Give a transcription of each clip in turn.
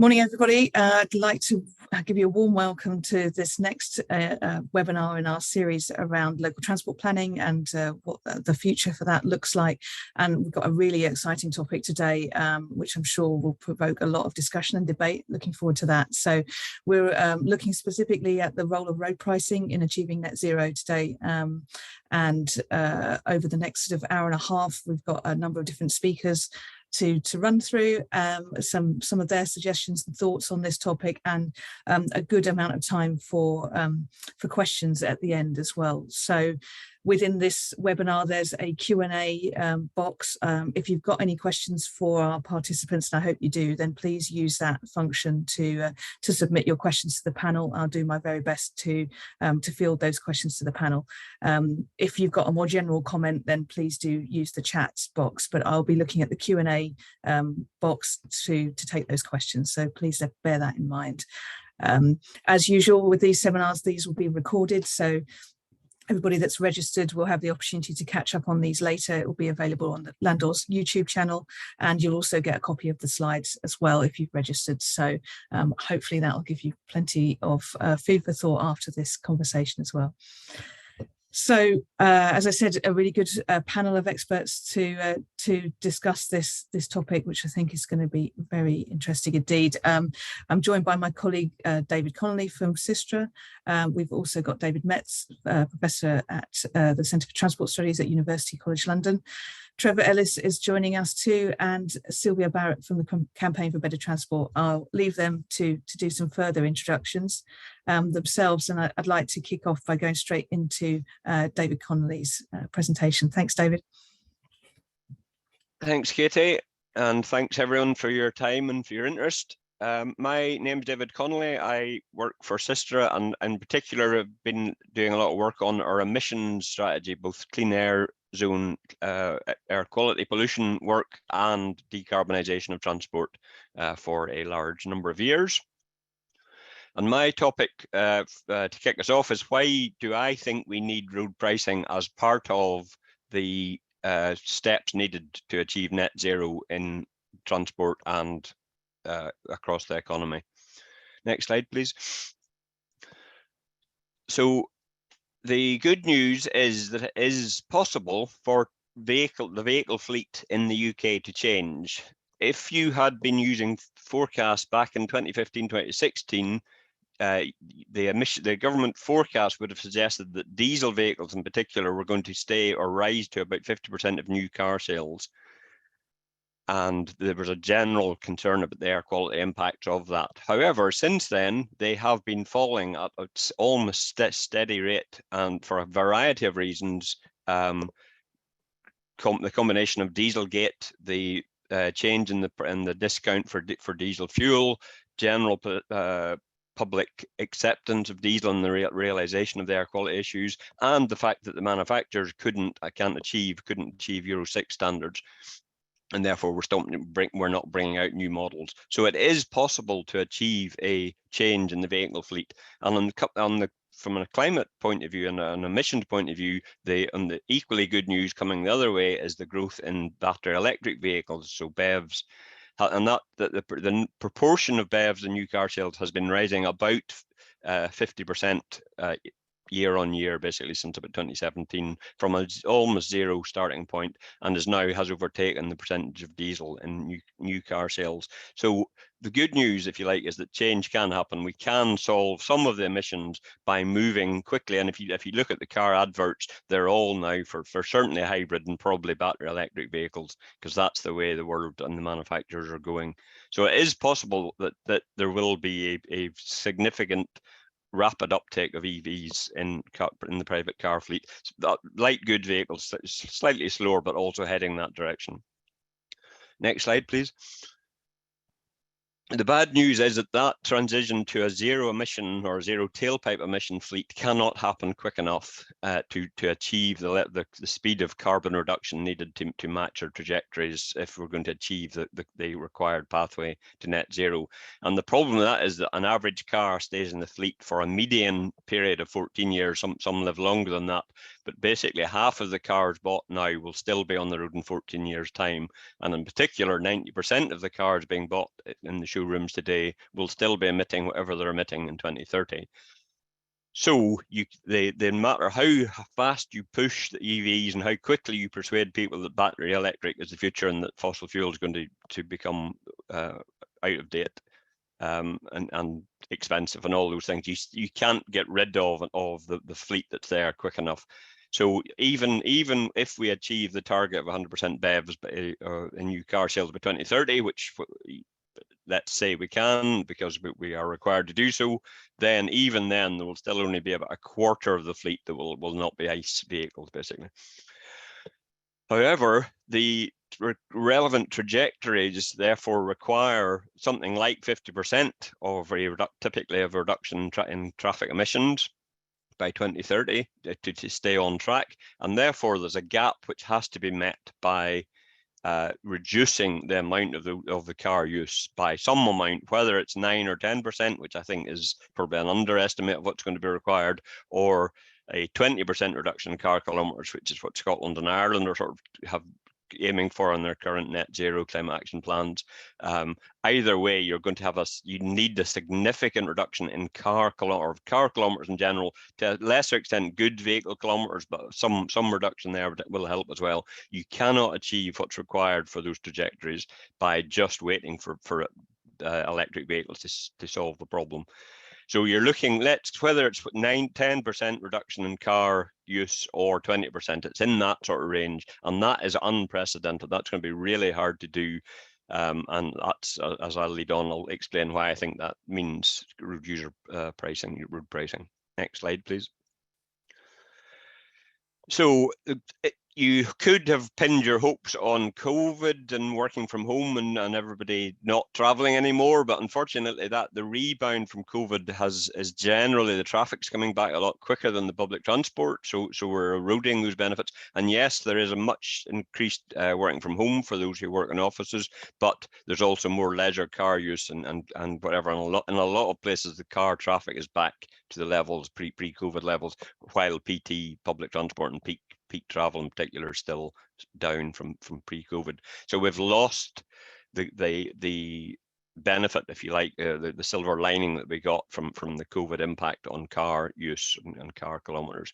Morning, everybody. I'd like to give you a warm welcome to this next webinar in our series around local transport planning and what the future for that looks like. And we've got a really exciting topic today, which I'm sure will provoke a lot of discussion and debate. Looking forward to that. So we're looking specifically at the role of road pricing in achieving net zero today. And over the next sort of hour and a half, we've got a number of different speakers to run through some of their suggestions and thoughts on this topic, and a good amount of time for questions at the end as well. So within this webinar, there's a Q&A box. If you've got any questions for our participants, and I hope you do, then please use that function to submit your questions to the panel. I'll do my very best to field those questions to the panel. If you've got a more general comment, then please do use the chat box, but I'll be looking at the Q&A box to take those questions. So please bear that in mind. As usual with these seminars, these will be recorded. So everybody that's registered will have the opportunity to catch up on these later. It will be available on the Landor's YouTube channel, and you'll also get a copy of the slides as well if you've registered. So hopefully that will give you plenty of food for thought after this conversation as well. So, as I said, a really good panel of experts to discuss this topic, which I think is going to be very interesting indeed. I'm joined by my colleague David Connolly from SYSTRA. We've also got David Metz, Professor at the Centre for Transport Studies at University College London. Trevor Ellis is joining us too, and Silviya Barrett from the Campaign for Better Transport. I'll leave them to do some further introductions themselves, and I'd like to kick off by going straight into David Connolly's presentation. Thanks, David. Thanks, Katie, and thanks everyone for your time and for your interest. My name is David Connolly. I work for SYSTRA, and in particular have been doing a lot of work on our emissions strategy, both clean air zone, air quality pollution work and decarbonisation of transport for a large number of years. And my topic to kick us off is, why do I think we need road pricing as part of the steps needed to achieve net zero in transport and across the economy. Next slide, please. So the good news is that it is possible for the vehicle fleet in the UK to change. If you had been using forecasts back in 2015, 2016, the government forecast would have suggested that diesel vehicles in particular were going to stay or rise to about 50% of new car sales. And there was a general concern about the air quality impacts of that. However, since then, they have been falling at almost steady rate, and for a variety of reasons. The combination of Dieselgate, the change in the discount for diesel fuel, general public acceptance of diesel and the realization of the air quality issues, and the fact that the manufacturers couldn't achieve Euro 6 standards. And therefore we're not bringing out new models. So it is possible to achieve a change in the vehicle fleet. And from a climate point of view and an emissions point of view, the equally good news coming the other way is the growth in battery electric vehicles, so BEVs. And the proportion of BEVs in new car sales has been rising about 50% year on year, basically since about 2017, from a almost zero starting point, and has overtaken the percentage of diesel in new car sales. So the good news, if you like, is that change can happen. We can solve some of the emissions by moving quickly. And if you look at the car adverts, they're all now for certainly hybrid and probably battery electric vehicles, because that's the way the world and the manufacturers are going. So it is possible that there will be a significant rapid uptake of EVs in the private car fleet. Light good vehicles, slightly slower, but also heading that direction. Next slide, please. The bad news is that transition to a zero emission or zero tailpipe emission fleet cannot happen quick enough to achieve the speed of carbon reduction needed to match our trajectories if we're going to achieve the required pathway to net zero. And the problem with that is that an average car stays in the fleet for a median period of 14 years. Some live longer than that, but basically half of the cars bought now will still be on the road in 14 years' time. And in particular, 90% of the cars being bought in the showrooms today will still be emitting whatever they're emitting in 2030. So they no matter how fast you push the EVs and how quickly you persuade people that battery electric is the future and that fossil fuel is going to become out of date and expensive and all those things, you can't get rid of the fleet that's there quick enough. So even if we achieve the target of 100% BEVs in new car sales by 2030, which let's say we can because we are required to do so, then even then there will still only be about a quarter of the fleet that will not be ICE vehicles, basically. However, the relevant trajectories therefore require something like 50% of typically of a reduction in traffic emissions by 2030 to stay on track, and therefore there's a gap which has to be met by reducing the amount of the car use by some amount, whether it's 9 or 10%, which I think is probably an underestimate of what's going to be required, or a 20% reduction in car kilometres, which is what Scotland and Ireland are sort of aiming for on their current net zero climate action plans. Either way, you're going to have you need a significant reduction in car kilometres in general, to a lesser extent good vehicle kilometres, but some reduction there will help as well. You cannot achieve what's required for those trajectories by just waiting for electric vehicles to solve the problem. So you're looking, whether it's 10% reduction in car use or 20%, it's in that sort of range, and that is unprecedented. That's going to be really hard to do, and that's, as I lead on, I'll explain why I think that means road user pricing, road pricing. Next slide, please. So you could have pinned your hopes on COVID and working from home and everybody not traveling anymore, but unfortunately the rebound from COVID is generally the traffic's coming back a lot quicker than the public transport, so we're eroding those benefits. And yes, there is a much increased working from home for those who work in offices, but there's also more leisure car use and whatever. In a lot of places, the car traffic is back to the levels pre-COVID levels, while PT, public transport, and peak travel in particular is still down from pre-COVID. So we've lost the benefit, if you like, the silver lining that we got from the COVID impact on car use and car kilometres.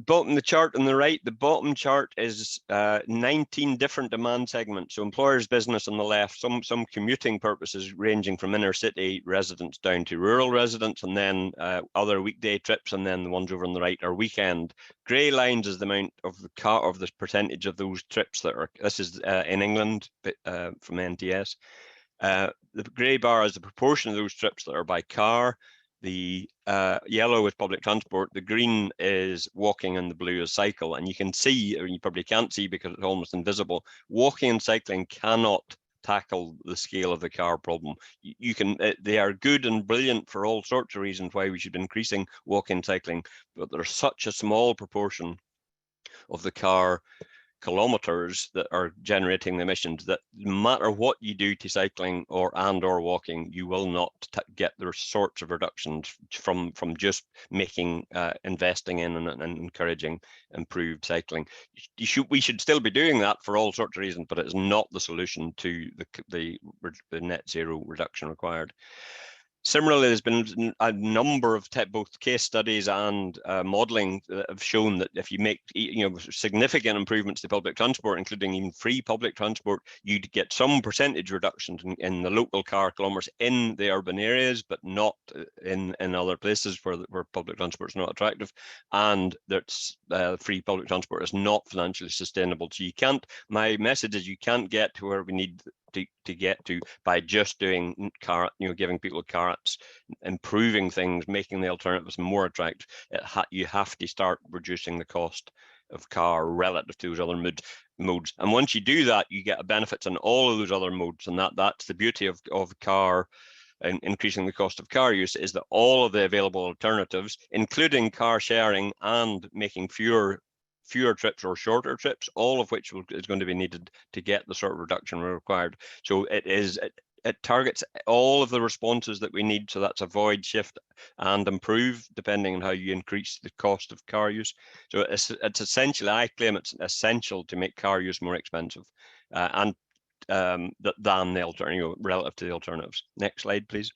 Bottom the chart on the right, the bottom chart is 19 different demand segments. So employers' business on the left, some commuting purposes ranging from inner city residents down to rural residents, and then other weekday trips, and then the ones over on the right are weekend. Grey lines is the amount of the percentage of those trips that are. This is in England from NTS. The grey bar is the proportion of those trips that are by car. The yellow is public transport, the green is walking, and the blue is cycle. And you can see, or you probably can't see because it's almost invisible, walking and cycling cannot tackle the scale of the car problem. You can, they are good and brilliant for all sorts of reasons why we should be increasing walking and cycling, but there's such a small proportion of the car kilometers that are generating the emissions that no matter what you do to cycling or walking, you will not get the sorts of reductions from just making investing in and encouraging improved cycling. We should still be doing that for all sorts of reasons, but it's not the solution to the net zero reduction required. Similarly, there's been a number of both case studies and modelling that have shown that if you make significant improvements to public transport, including even free public transport, you'd get some percentage reductions in the local car kilometres in the urban areas, but not in other places where public transport is not attractive, and that's free public transport is not financially sustainable. So you can't. My message is you can't get to where we need to get to by just doing giving people carrots, improving things, making the alternatives more attractive. You have to start reducing the cost of car relative to those other modes. And once you do that, you get benefits on all of those other modes. And that's the beauty of car and increasing the cost of car use, is that all of the available alternatives, including car sharing and making fewer trips or shorter trips, all of which is going to be needed to get the sort of reduction required. So it targets all of the responses that we need. So that's avoid, shift, and improve, depending on how you increase the cost of car use. So it's essentially, I claim it's essential to make car use more expensive. And than the alternative, relative to the alternatives. Next slide, please.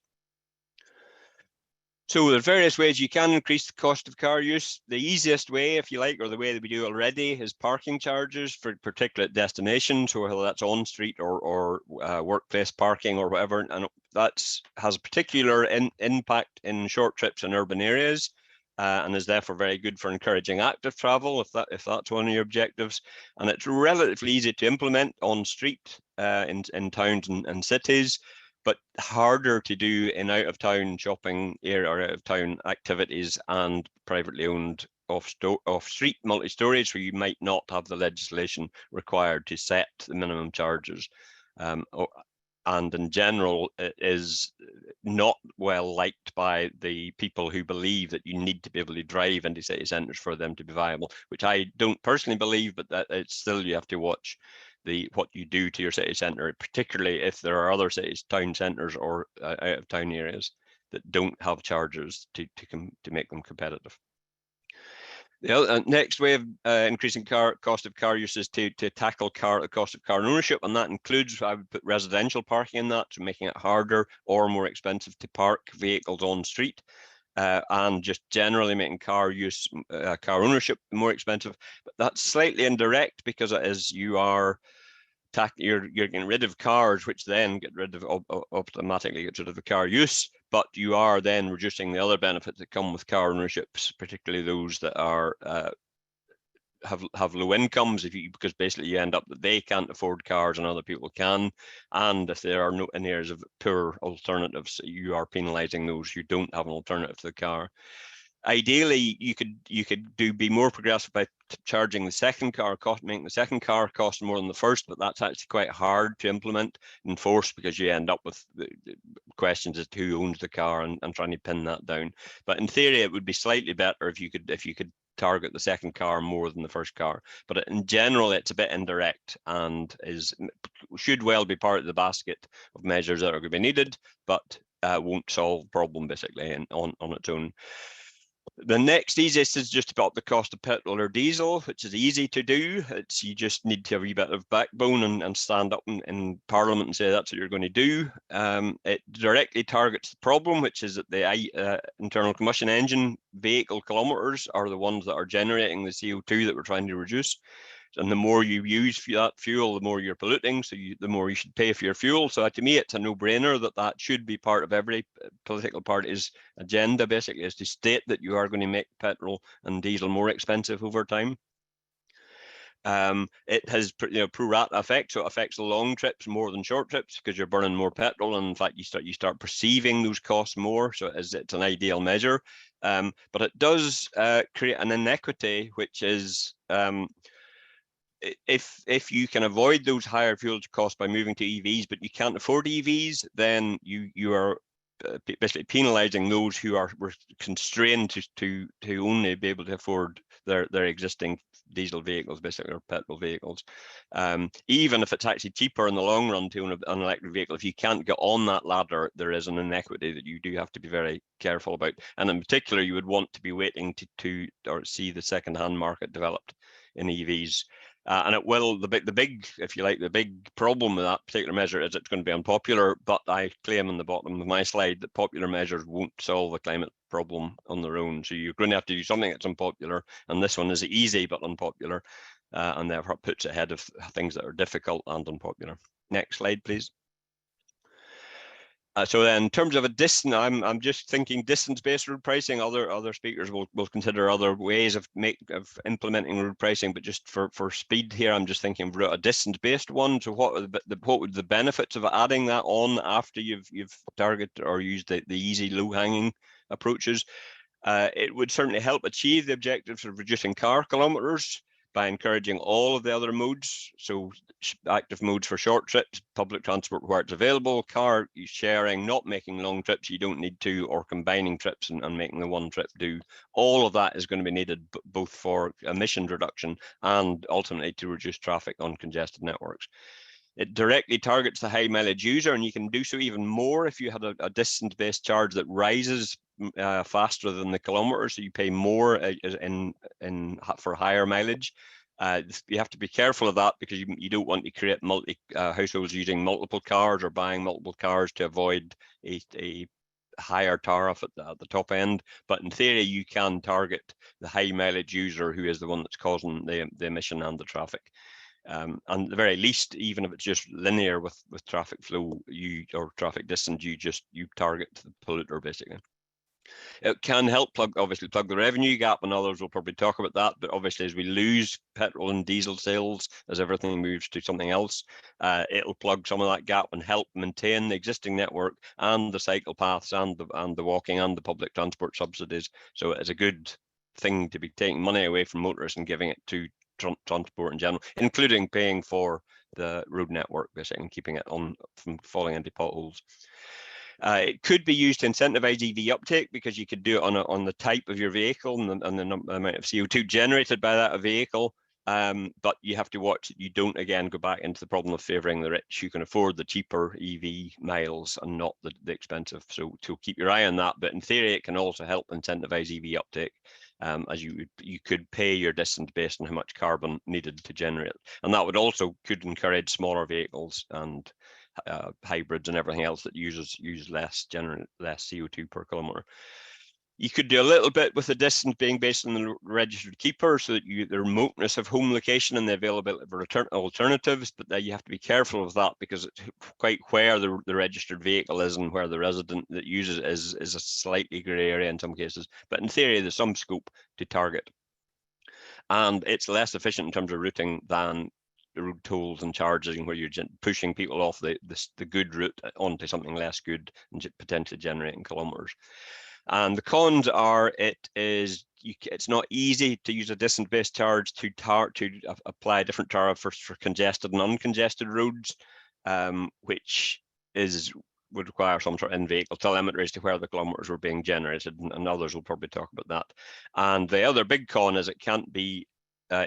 So there's various ways you can increase the cost of car use. The easiest way, if you like, or the way that we do already, is parking charges for particular destinations, so whether that's on street or workplace parking or whatever, and that has a particular impact in short trips in urban areas, and is therefore very good for encouraging active travel if that's one of your objectives. And it's relatively easy to implement on street in towns and cities, but harder to do in out-of-town shopping area or out-of-town activities and privately owned off-street multi-storage, where you might not have the legislation required to set the minimum charges. And in general, it is not well liked by the people who believe that you need to be able to drive into city centres for them to be viable, which I don't personally believe, but that it's still, you have to watch what you do to your city centre, particularly if there are other town centres or out of town areas that don't have charges to make them competitive. The next way of increasing cost of car use is to tackle the cost of car ownership, and that includes, I would put residential parking in that, so making it harder or more expensive to park vehicles on street, and just generally making car ownership more expensive. But that's slightly indirect, because it is you're getting rid of cars, which then automatically gets rid of the car use, but you are then reducing the other benefits that come with car ownerships, particularly those that are have low incomes, because basically you end up that they can't afford cars and other people can, and if there are no in areas of poor alternatives, you are penalising those who don't have an alternative to the car. Ideally, you could be more progressive by charging the second car cost, making the second car cost more than the first, but that's actually quite hard to enforce, because you end up with the questions as to who owns the car and trying to pin that down. But in theory, it would be slightly better if you could target the second car more than the first car. But in general, it's a bit indirect and should well be part of the basket of measures that are going to be needed, but won't solve the problem basically on its own. The next easiest is just about the cost of petrol or diesel, which is easy to do. You just need to have a wee bit of backbone and stand up in Parliament and say that's what you're going to do. It directly targets the problem, which is that the internal combustion engine vehicle kilometres are the ones that are generating the CO2 that we're trying to reduce. And the more you use that fuel, the more you're polluting, so the more you should pay for your fuel. So to me, it's a no-brainer that should be part of every political party's agenda, basically, is to state that you are going to make petrol and diesel more expensive over time. It has pro rata effect, so it affects the long trips more than short trips, because you're burning more petrol, and in fact you start perceiving those costs more. So it's an ideal measure, but it does create an inequity, which is if you can avoid those higher fuel costs by moving to EVs, but you can't afford EVs, then you are basically penalising those who were constrained to only be able to afford their existing diesel vehicles, basically, or petrol vehicles. Even if it's actually cheaper in the long run to own an electric vehicle, if you can't get on that ladder, there is an inequity that you do have to be very careful about. And in particular, you would want to be waiting to see the second-hand market developed in EVs. And it will, the big, if you like, the big problem with that particular measure is it's going to be unpopular, but I claim in the bottom of my slide that popular measures won't solve the climate problem on their own. So you're going to have to do something that's unpopular, and this one is easy but unpopular, and therefore puts it ahead of things that are difficult and unpopular. Next slide, please. So then in terms of a distance, I'm just thinking distance-based route pricing. Other speakers will consider other ways of implementing route pricing, but just for speed here, I'm just thinking of a distance-based one. So what would the benefits of adding that on after you've targeted or used the easy low-hanging approaches? It would certainly help achieve the objectives of reducing car kilometres by encouraging all of the other modes, so active modes for short trips, public transport where it's available, car sharing, not making long trips you don't need to, or combining trips and making the one trip do. All of that is going to be needed both for emissions reduction and ultimately to reduce traffic on congested networks. It directly targets the high mileage user, and you can do so even more if you had a distance-based charge that rises faster than the kilometres, so you pay more for higher mileage. You have to be careful of that because you don't want to create households using multiple cars or buying multiple cars to avoid a higher tariff at the top end. But in theory, you can target the high mileage user who is the one that's causing the emission and the traffic. And at the very least, even if it's just linear with traffic flow or traffic distance, you target the polluter basically. It can help obviously plug the revenue gap, and others will probably talk about that. But obviously, as we lose petrol and diesel sales, as everything moves to something else, it'll plug some of that gap and help maintain the existing network and the cycle paths and the walking and the public transport subsidies. So it's a good thing to be taking money away from motorists and giving it to transport in general, including paying for the road network, basically, and keeping it from falling into potholes. It could be used to incentivize EV uptake because you could do it on the type of your vehicle and the amount of CO2 generated by that vehicle. But you have to watch that you don't again go back into the problem of favouring the rich who can afford the cheaper EV miles and not the expensive. So to keep your eye on that. But in theory, it can also help incentivize EV uptake. As you could pay your distance based on how much carbon needed to generate, and that would also could encourage smaller vehicles and hybrids and everything else that use less CO2 per kilometre. You could do a little bit with the distance being based on the registered keeper, so that the remoteness of home location and the availability of alternatives. But you have to be careful of that because it's quite where the registered vehicle is and where the resident that uses it is a slightly grey area in some cases. But in theory, there's some scope to target, and it's less efficient in terms of routing than the road tolls and charging, where you're pushing people off the good route onto something less good and potentially generating kilometres. And the cons are it's not easy to use a distance-based charge to apply a different tariff for congested and uncongested roads, which would require some sort of in-vehicle telemetry as to where the kilometres were being generated, and others will probably talk about that. And the other big con is it can't be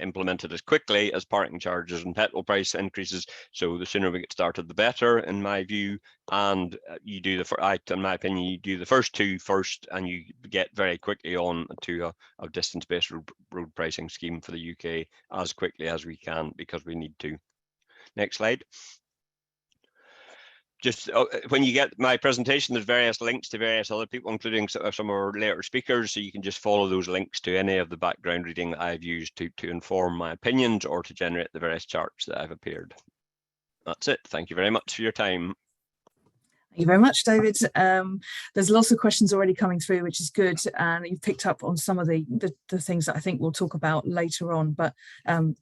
implemented as quickly as parking charges and petrol price increases. So the sooner we get started, the better, in my view. And you do in my opinion, you do the first two first, and you get very quickly on to a distance-based road pricing scheme for the UK as quickly as we can, because we need to. Next slide. Just when you get my presentation, there's various links to various other people, including some of our later speakers, so you can just follow those links to any of the background reading that I've used to inform my opinions or to generate the various charts that I've appeared. That's it. Thank you very much for your time. Thank you very much, David. There's lots of questions already coming through, which is good, and you've picked up on some of the things that I think we'll talk about later on. But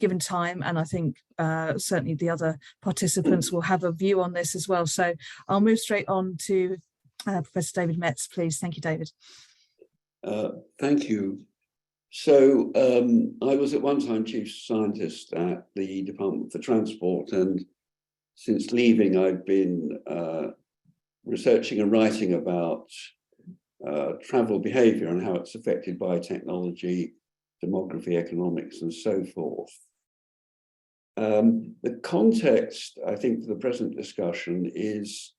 given time, and I think certainly the other participants will have a view on this as well. So I'll move straight on to Professor David Metz, please. Thank you, David. Thank you. So I was at one time Chief Scientist at the Department for Transport, and since leaving, I've been researching and writing about travel behaviour and how it's affected by technology, demography, economics, and so forth. The context, I think, for the present discussion is,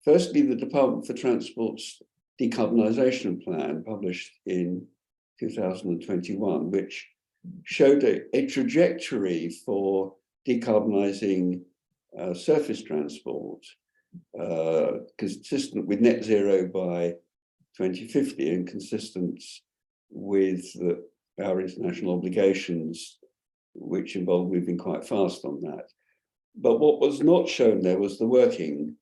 firstly, the Department for Transport's decarbonisation plan, published in 2021, which showed a trajectory for decarbonising surface transport, consistent with net zero by 2050 and consistent with our international obligations, which involve moving quite fast on that. But what was not shown there was the working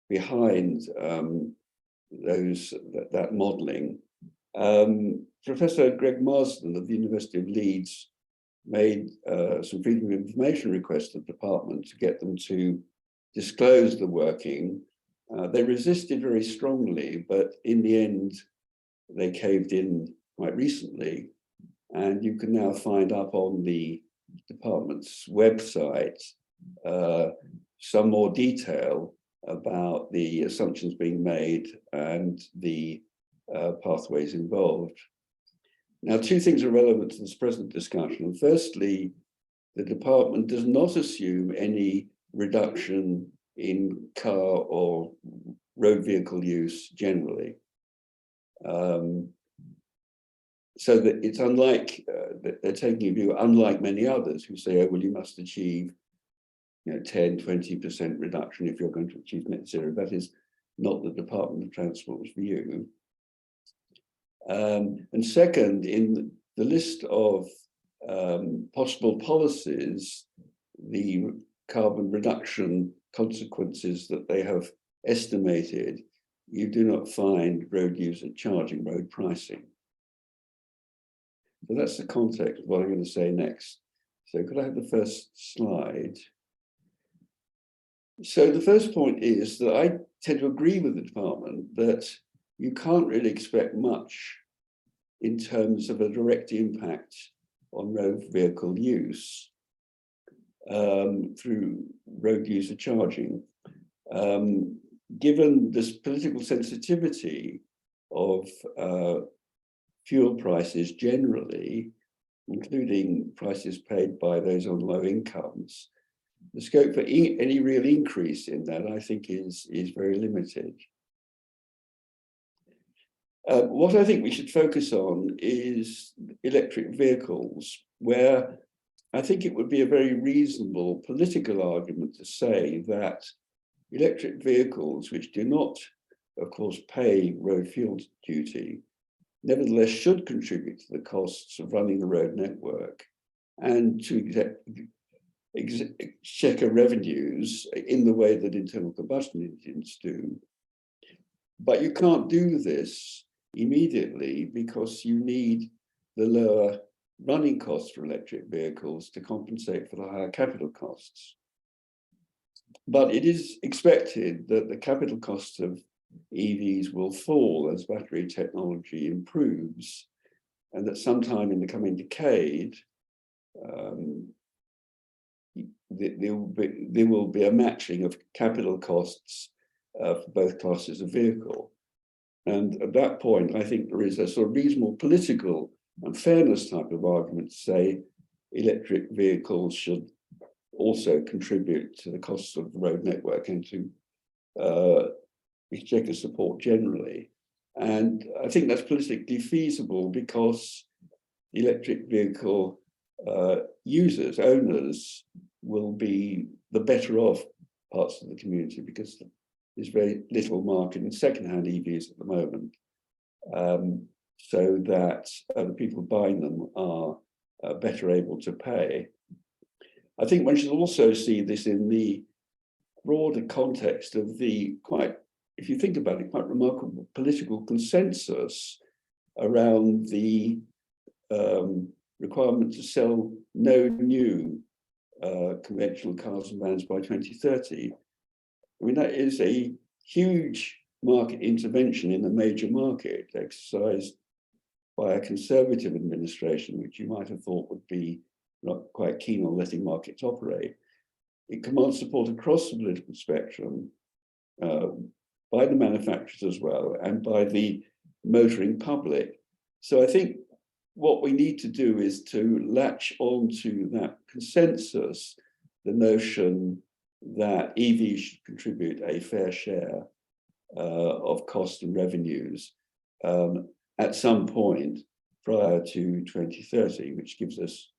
behind that modelling. Professor Greg Marsden of the University of Leeds made some freedom of information requests to the department to get them to disclose the working. They resisted very strongly, but in the end, they caved in quite recently. And you can now find up on the department's website some more detail about the assumptions being made and the pathways involved. Now, two things are relevant to this present discussion. Firstly, the department does not assume any reduction in car or road vehicle use generally. so that it's unlike, they're taking a view, unlike many others who say, oh, well, you must achieve 10, 20% reduction if you're going to achieve net zero. That is not the Department of Transport's view. And second, in the list of possible policies, the carbon reduction consequences that they have estimated, you do not find road user charging, road pricing. So that's the context of what I'm going to say next. So could I have the first slide? So the first point is that I tend to agree with the department that you can't really expect much in terms of a direct impact on road vehicle use through road user charging. Given this political sensitivity of fuel prices generally, including prices paid by those on low incomes, the scope for any real increase in that, I think, is very limited. What I think we should focus on is electric vehicles, where I think it would be a very reasonable political argument to say that electric vehicles, which do not, of course, pay road fuel duty, nevertheless should contribute to the costs of running the road network and to exchequer revenues in the way that internal combustion engines do. But you can't do this immediately because you need the lower running costs for electric vehicles to compensate for the higher capital costs. But it is expected that the capital costs of EVs will fall as battery technology improves, and that sometime in the coming decade, there will be a matching of capital costs for both classes of vehicle. And at that point, I think there is a sort of reasonable political and fairness type of argument to say electric vehicles should also contribute to the costs of the road network and to exchequer support generally. And I think that's politically feasible because electric vehicle users, owners, will be the better off parts of the community because there's very little market in second-hand EVs at the moment, so that the people buying them are better able to pay. I think one should also see this in the broader context of the quite, if you think about it, quite remarkable political consensus around the requirement to sell no new conventional cars and vans by 2030. I mean, that is a huge market intervention in a major market exercised by a conservative administration, which you might have thought would be not quite keen on letting markets operate. It commands support across the political spectrum by the manufacturers as well and by the motoring public. So I think what we need to do is to latch onto that consensus, the notion that EVs should contribute a fair share of cost and revenues at some point prior to 2030, which gives us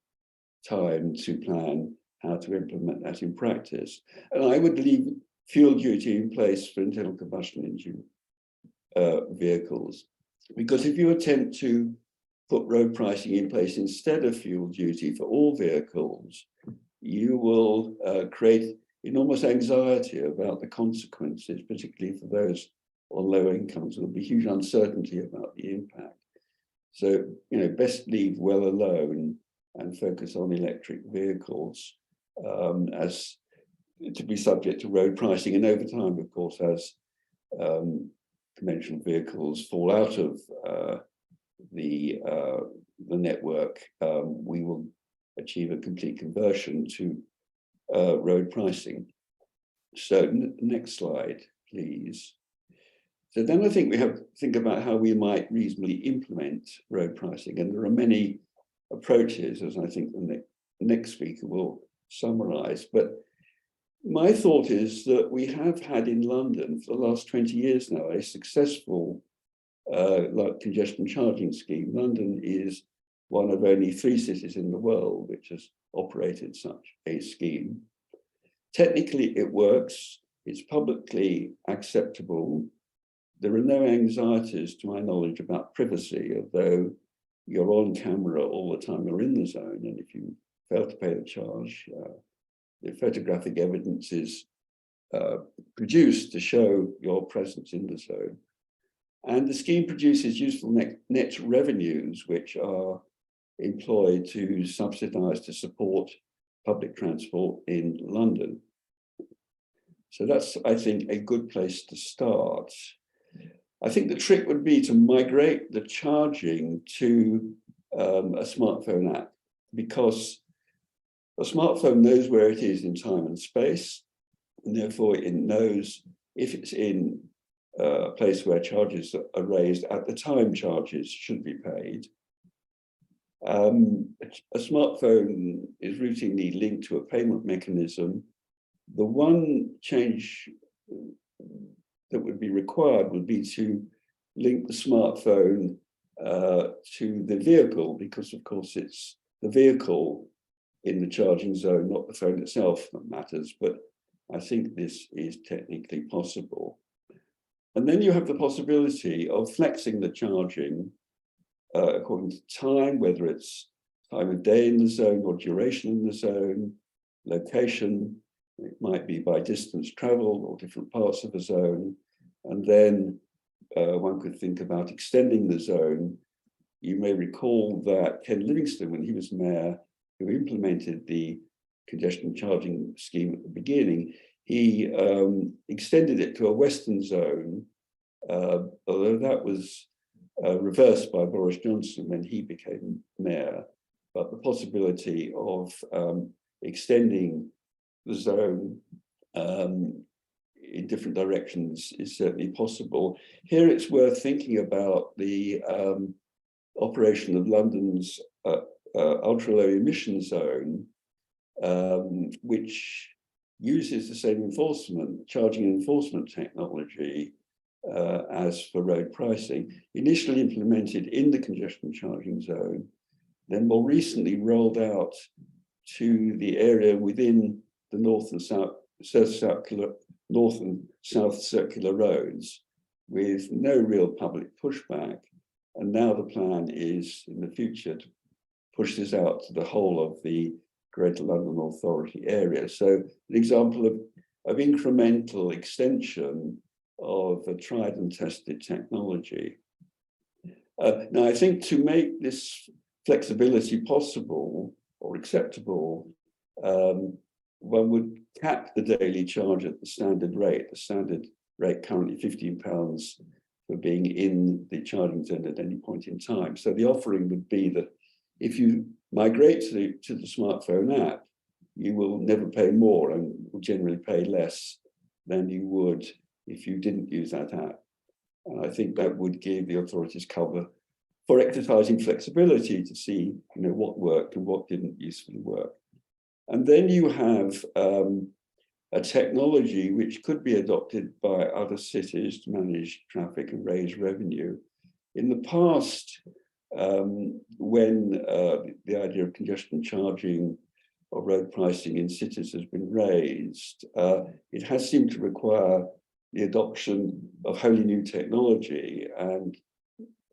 time to plan how to implement that in practice. And I would leave fuel duty in place for internal combustion engine vehicles, because if you attempt to put road pricing in place instead of fuel duty for all vehicles, you will create enormous anxiety about the consequences, particularly for those on low incomes. There'll be huge uncertainty about the impact. So, best leave well alone and focus on electric vehicles as to be subject to road pricing. And over time, of course, as conventional vehicles fall out of the network, we will achieve a complete conversion to road pricing. So next slide, please. So then I think we have to think about how we might reasonably implement road pricing. And there are many approaches, as I think the next speaker will summarize. But my thought is that we have had in London for the last 20 years now a successful like congestion charging scheme. London is one of only 3 cities in the world which has operated such a scheme. Technically, it works. It's publicly acceptable. There are no anxieties, to my knowledge, about privacy, although you're on camera all the time you're in the zone, and if you fail to pay the charge, the photographic evidence is produced to show your presence in the zone. And the scheme produces useful net revenues, which are employed to subsidise, to support public transport in London. So that's, I think, a good place to start. I think the trick would be to migrate the charging to a smartphone app, because a smartphone knows where it is in time and space, and therefore it knows if it's in a place where charges are raised at the time charges should be paid. A smartphone is routinely linked to a payment mechanism. The one change that would be required would be to link the smartphone to the vehicle, because of course it's the vehicle in the charging zone, not the phone itself, that matters. But I think this is technically possible. And then you have the possibility of flexing the charging according to time, whether it's time of day in the zone or duration in the zone, location. It might be by distance traveled or different parts of the zone. And then one could think about extending the zone. You may recall that Ken Livingstone, when he was mayor, who implemented the congestion charging scheme at the beginning, he extended it to a western zone, although that was reversed by Boris Johnson when he became mayor. But the possibility of extending the zone in different directions is certainly possible. Here it's worth thinking about the operation of London's ultra-low emission zone, which uses the same charging enforcement technology as for road pricing, initially implemented in the congestion charging zone, then more recently rolled out to the area within the north and south circular roads with no real public pushback. And now the plan is in the future to push this out to the whole of the Greater London Authority area. So an example of incremental extension of a tried and tested technology. Now, I think to make this flexibility possible or acceptable, one would cap the daily charge at the standard rate. The standard rate currently £15 for being in the charging zone at any point in time. So the offering would be that if you migrate to the smartphone app, you will never pay more and will generally pay less than you would if you didn't use that app. And I think that would give the authorities cover for exercising flexibility to see, what worked and what didn't usefully work. And then you have a technology which could be adopted by other cities to manage traffic and raise revenue. In the past, when the idea of congestion charging or road pricing in cities has been raised, it has seemed to require the adoption of wholly new technology, and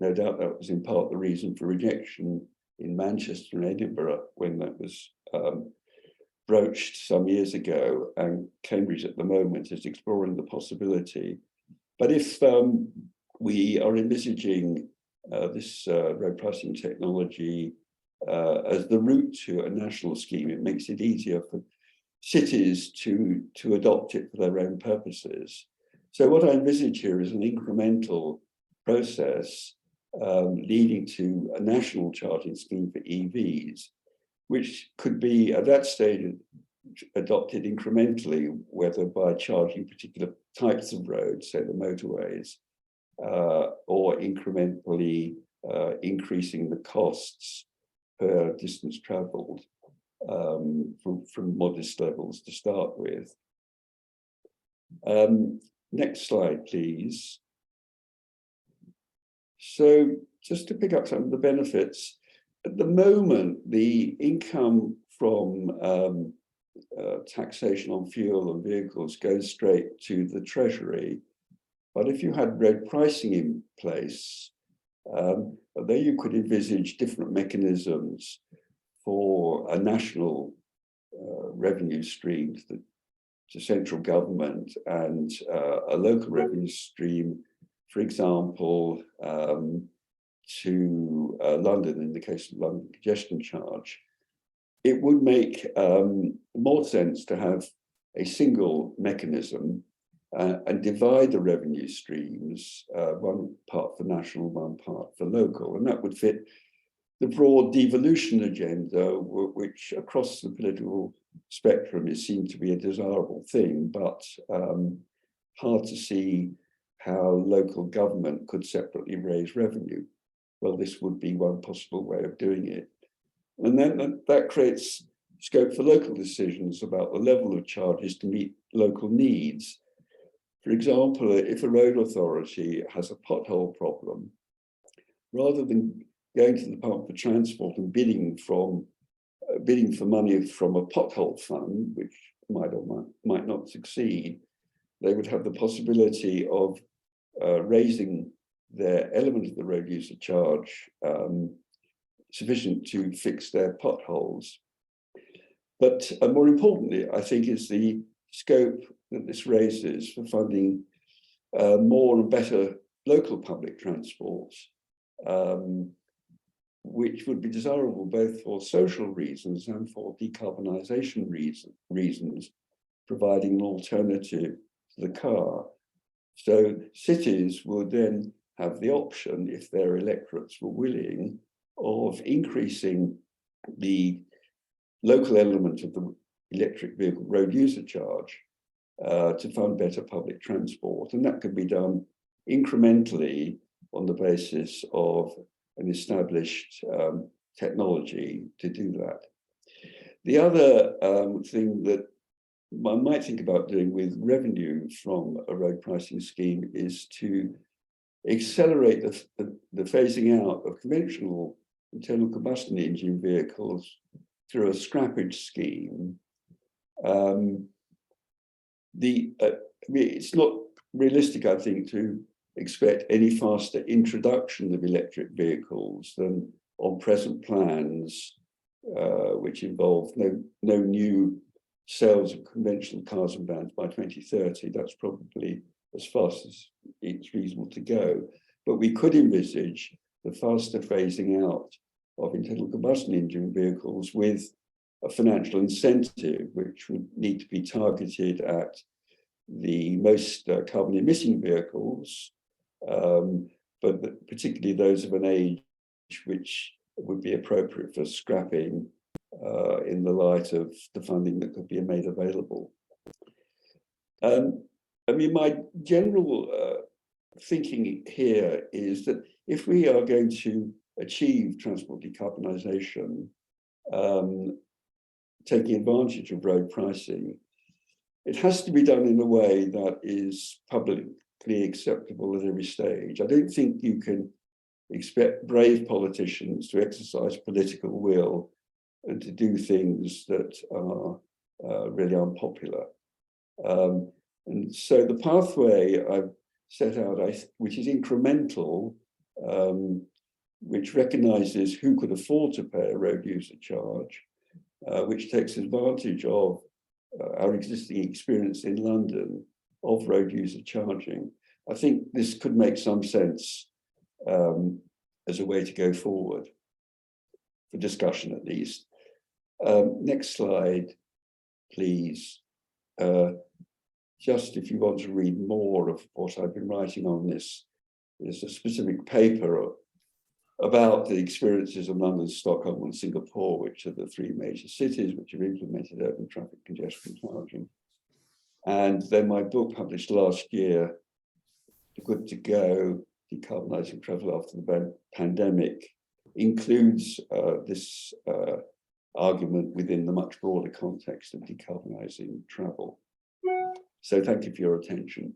no doubt that was in part the reason for rejection in Manchester and Edinburgh when that was broached some years ago, and Cambridge at the moment is exploring the possibility. But if we are envisaging this road pricing technology as the route to a national scheme, it makes it easier for cities to adopt it for their own purposes. So what I envisage here is an incremental process leading to a national charging scheme for EVs, which could be at that stage adopted incrementally, whether by charging particular types of roads, say the motorways, or incrementally increasing the costs per distance travelled from modest levels to start with. Next slide, please. So just to pick up some of the benefits, at the moment, the income from taxation on fuel and vehicles goes straight to the Treasury. But if you had road pricing in place, there you could envisage different mechanisms for a national revenue stream to central government and a local revenue stream, for example, to London in the case of London congestion charge. It would make more sense to have a single mechanism and divide the revenue streams, one part for national, one part for local, and that would fit the broad devolution agenda, which across the political spectrum is seen to be a desirable thing, but hard to see how local government could separately raise revenue. Well, this would be one possible way of doing it. And then that creates scope for local decisions about the level of charges to meet local needs. For example, if a road authority has a pothole problem, rather than going to the Department for Transport and bidding for money from a pothole fund, which might or might not succeed, they would have the possibility of raising their element of the road user charge sufficient to fix their potholes. But more importantly, I think, is the scope that this raises for funding more and better local public transport, which would be desirable both for social reasons and for decarbonisation reasons, providing an alternative to the car. So cities would then have the option, if their electorates were willing, of increasing the local element of the electric vehicle road user charge to fund better public transport. And that could be done incrementally on the basis of an established technology to do that. The other thing that one might think about doing with revenue from a road pricing scheme is to accelerate the phasing out of conventional internal combustion engine vehicles through a scrappage scheme. It's not realistic, I think, to expect any faster introduction of electric vehicles than on present plans, which involve no new sales of conventional cars and vans by 2030. That's probably as fast as it's reasonable to go. But we could envisage the faster phasing out of internal combustion engine vehicles with a financial incentive, which would need to be targeted at the most carbon emitting vehicles, but particularly those of an age which would be appropriate for scrapping in the light of the funding that could be made available. My general thinking here is that if we are going to achieve transport decarbonisation, taking advantage of road pricing, it has to be done in a way that is publicly acceptable at every stage. I don't think you can expect brave politicians to exercise political will and to do things that are really unpopular. And so the pathway I've set out, which is incremental, which recognises who could afford to pay a road user charge, which takes advantage of our existing experience in London of road user charging. I think this could make some sense as a way to go forward, for discussion at least. Next slide, please. Just if you want to read more of what I've been writing on this, there's a specific paper about the experiences of London, Stockholm and Singapore, which are the three major cities which have implemented urban traffic congestion charging. And then my book published last year, Good to Go, Decarbonising Travel After the Pandemic, includes this argument within the much broader context of decarbonising travel. So thank you for your attention.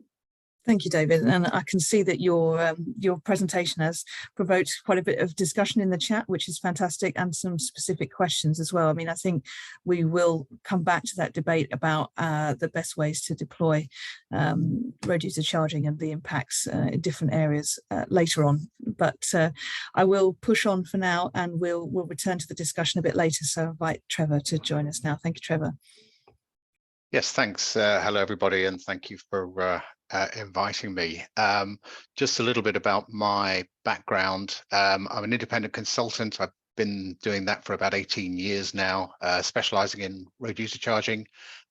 Thank you, David. And I can see that your presentation has provoked quite a bit of discussion in the chat, which is fantastic, and some specific questions as well. I mean, I think we will come back to that debate about the best ways to deploy road user charging and the impacts in different areas later on. But I will push on for now, and we'll return to the discussion a bit later. So I invite Trevor to join us now. Thank you, Trevor. Yes, thanks. Hello, everybody, and thank you for inviting me. Just a little bit about my background. I'm an independent consultant. I've been doing that for about 18 years now, specialising in road user charging.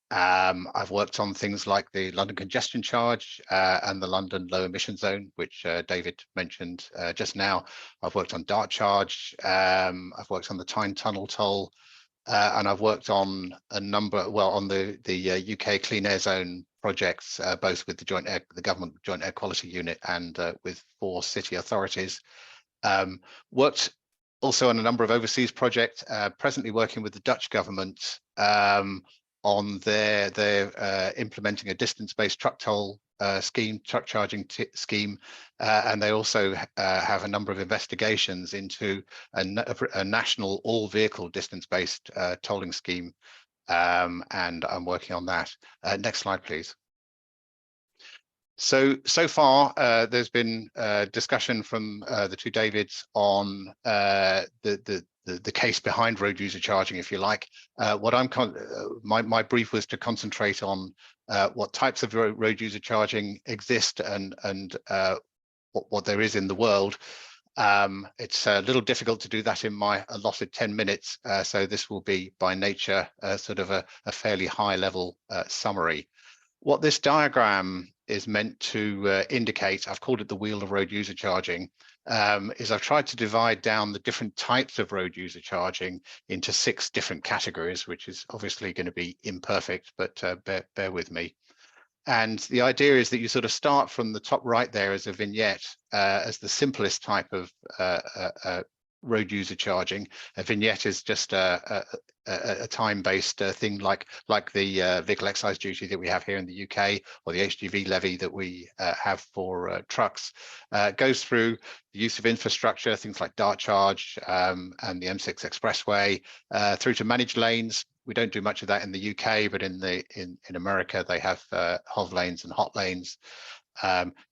I've worked on things like the London congestion charge and the London low emission zone, which David mentioned just now. I've worked on dart charge. I've worked on the Tyne Tunnel toll. And I've worked on a number, well, on the UK Clean Air Zone projects, both with the Government Joint Air Quality Unit and with 4 city authorities. Worked also on a number of overseas projects, presently working with the Dutch government on their implementing a distance-based truck toll scheme, truck charging scheme, and they also have a number of investigations into a national all-vehicle distance-based tolling scheme, and I'm working on that. Next slide, please. So far, there's been discussion from the 2 Davids on the case behind road user charging, if you like. What my brief was to concentrate on what types of road user charging exist and what there is in the world. It's a little difficult to do that in my allotted 10 minutes, so this will be by nature sort of a fairly high level summary. What this diagram is meant to indicate, I've called it the wheel of road user charging, is I've tried to divide down the different types of road user charging into 6 different categories, which is obviously going to be imperfect, but bear with me. And the idea is that you sort of start from the top right there as a vignette, as the simplest type of road user charging. A vignette is just a time-based thing like the vehicle excise duty that we have here in the UK, or the HGV levy that we have for trucks. Goes through the use of infrastructure, things like dart charge and the M6 expressway, through to managed lanes. We don't do much of that in the UK, but in America they have HOV lanes and hot lanes.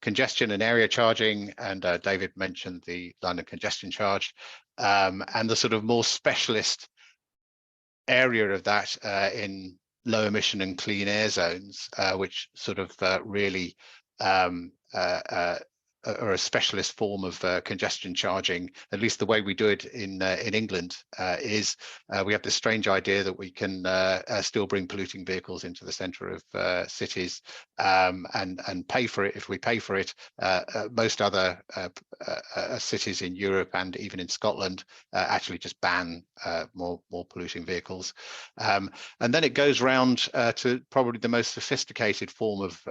Congestion and area charging, and David mentioned the London congestion charge, and the sort of more specialist area of that in low emission and clean air zones, which sort of really are a specialist form of congestion charging. At least the way we do it in England is we have this strange idea that we can still bring polluting vehicles into the centre of cities and pay for it if we pay for it. Most other cities in Europe and even in Scotland actually just ban more polluting vehicles. And then it goes round to probably the most sophisticated form of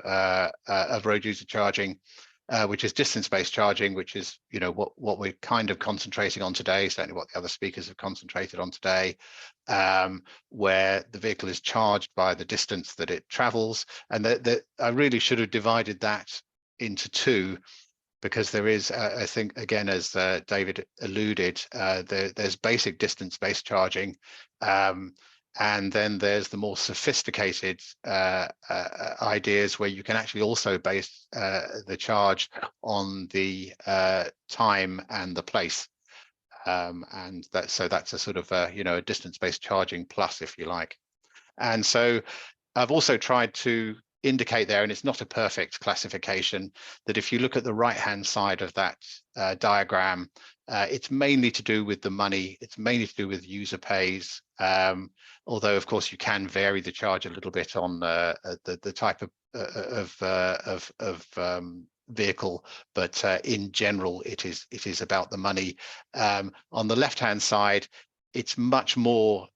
road user charging, which is distance-based charging, which is, you know, what we're kind of concentrating on today, certainly what the other speakers have concentrated on today, where the vehicle is charged by the distance that it travels. And I really should have divided that into 2, because there is, I think, again, as David alluded, there's basic distance-based charging, and then there's the more sophisticated ideas where you can actually also base the charge on the time and the place. And that's a sort of a distance-based charging plus, if you like. And so I've also tried to indicate there, and it's not a perfect classification, that if you look at the right-hand side of that diagram, it's mainly to do with the money, it's mainly to do with user pays, although of course you can vary the charge a little bit on the type of vehicle, but in general it is about the money. On the left-hand side, it's much more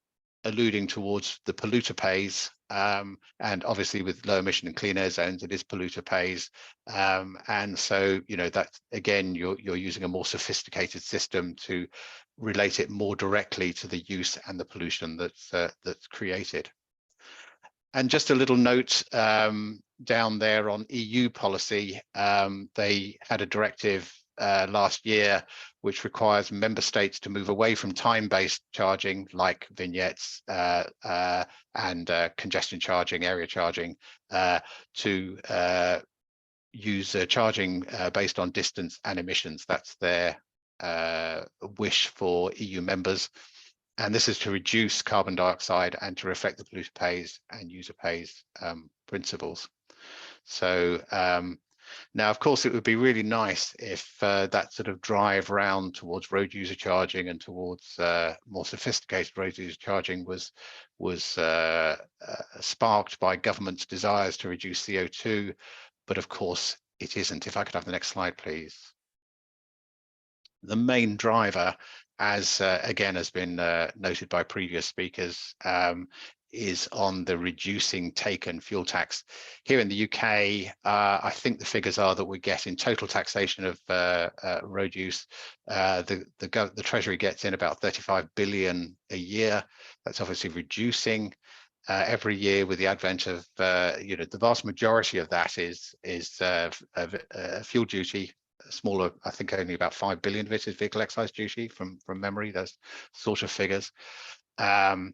alluding towards the polluter pays, and obviously with low emission and clean air zones, it is polluter pays, and so, you know, that again, you're using a more sophisticated system to relate it more directly to the use and the pollution that's created. And just a little note down there on EU policy, they had a directive last year which requires member states to move away from time-based charging like vignettes and congestion charging, area charging, to use charging based on distance and emissions. That's their wish for EU members. And this is to reduce carbon dioxide and to reflect the polluter pays and user pays principles. So now, of course, it would be really nice if that sort of drive round towards road user charging and towards more sophisticated road user charging was sparked by government's desires to reduce CO2. But of course, it isn't. If I could have the next slide, please. The main driver, as again has been noted by previous speakers, is on the reducing taken fuel tax. Here in the UK, I think the figures are that we get in total taxation of road use, the Treasury gets in about 35 billion a year. That's obviously reducing every year with the advent of, the vast majority of that is fuel duty. Smaller, I think only about 5 billion of it is vehicle excise duty from memory, those sort of figures. And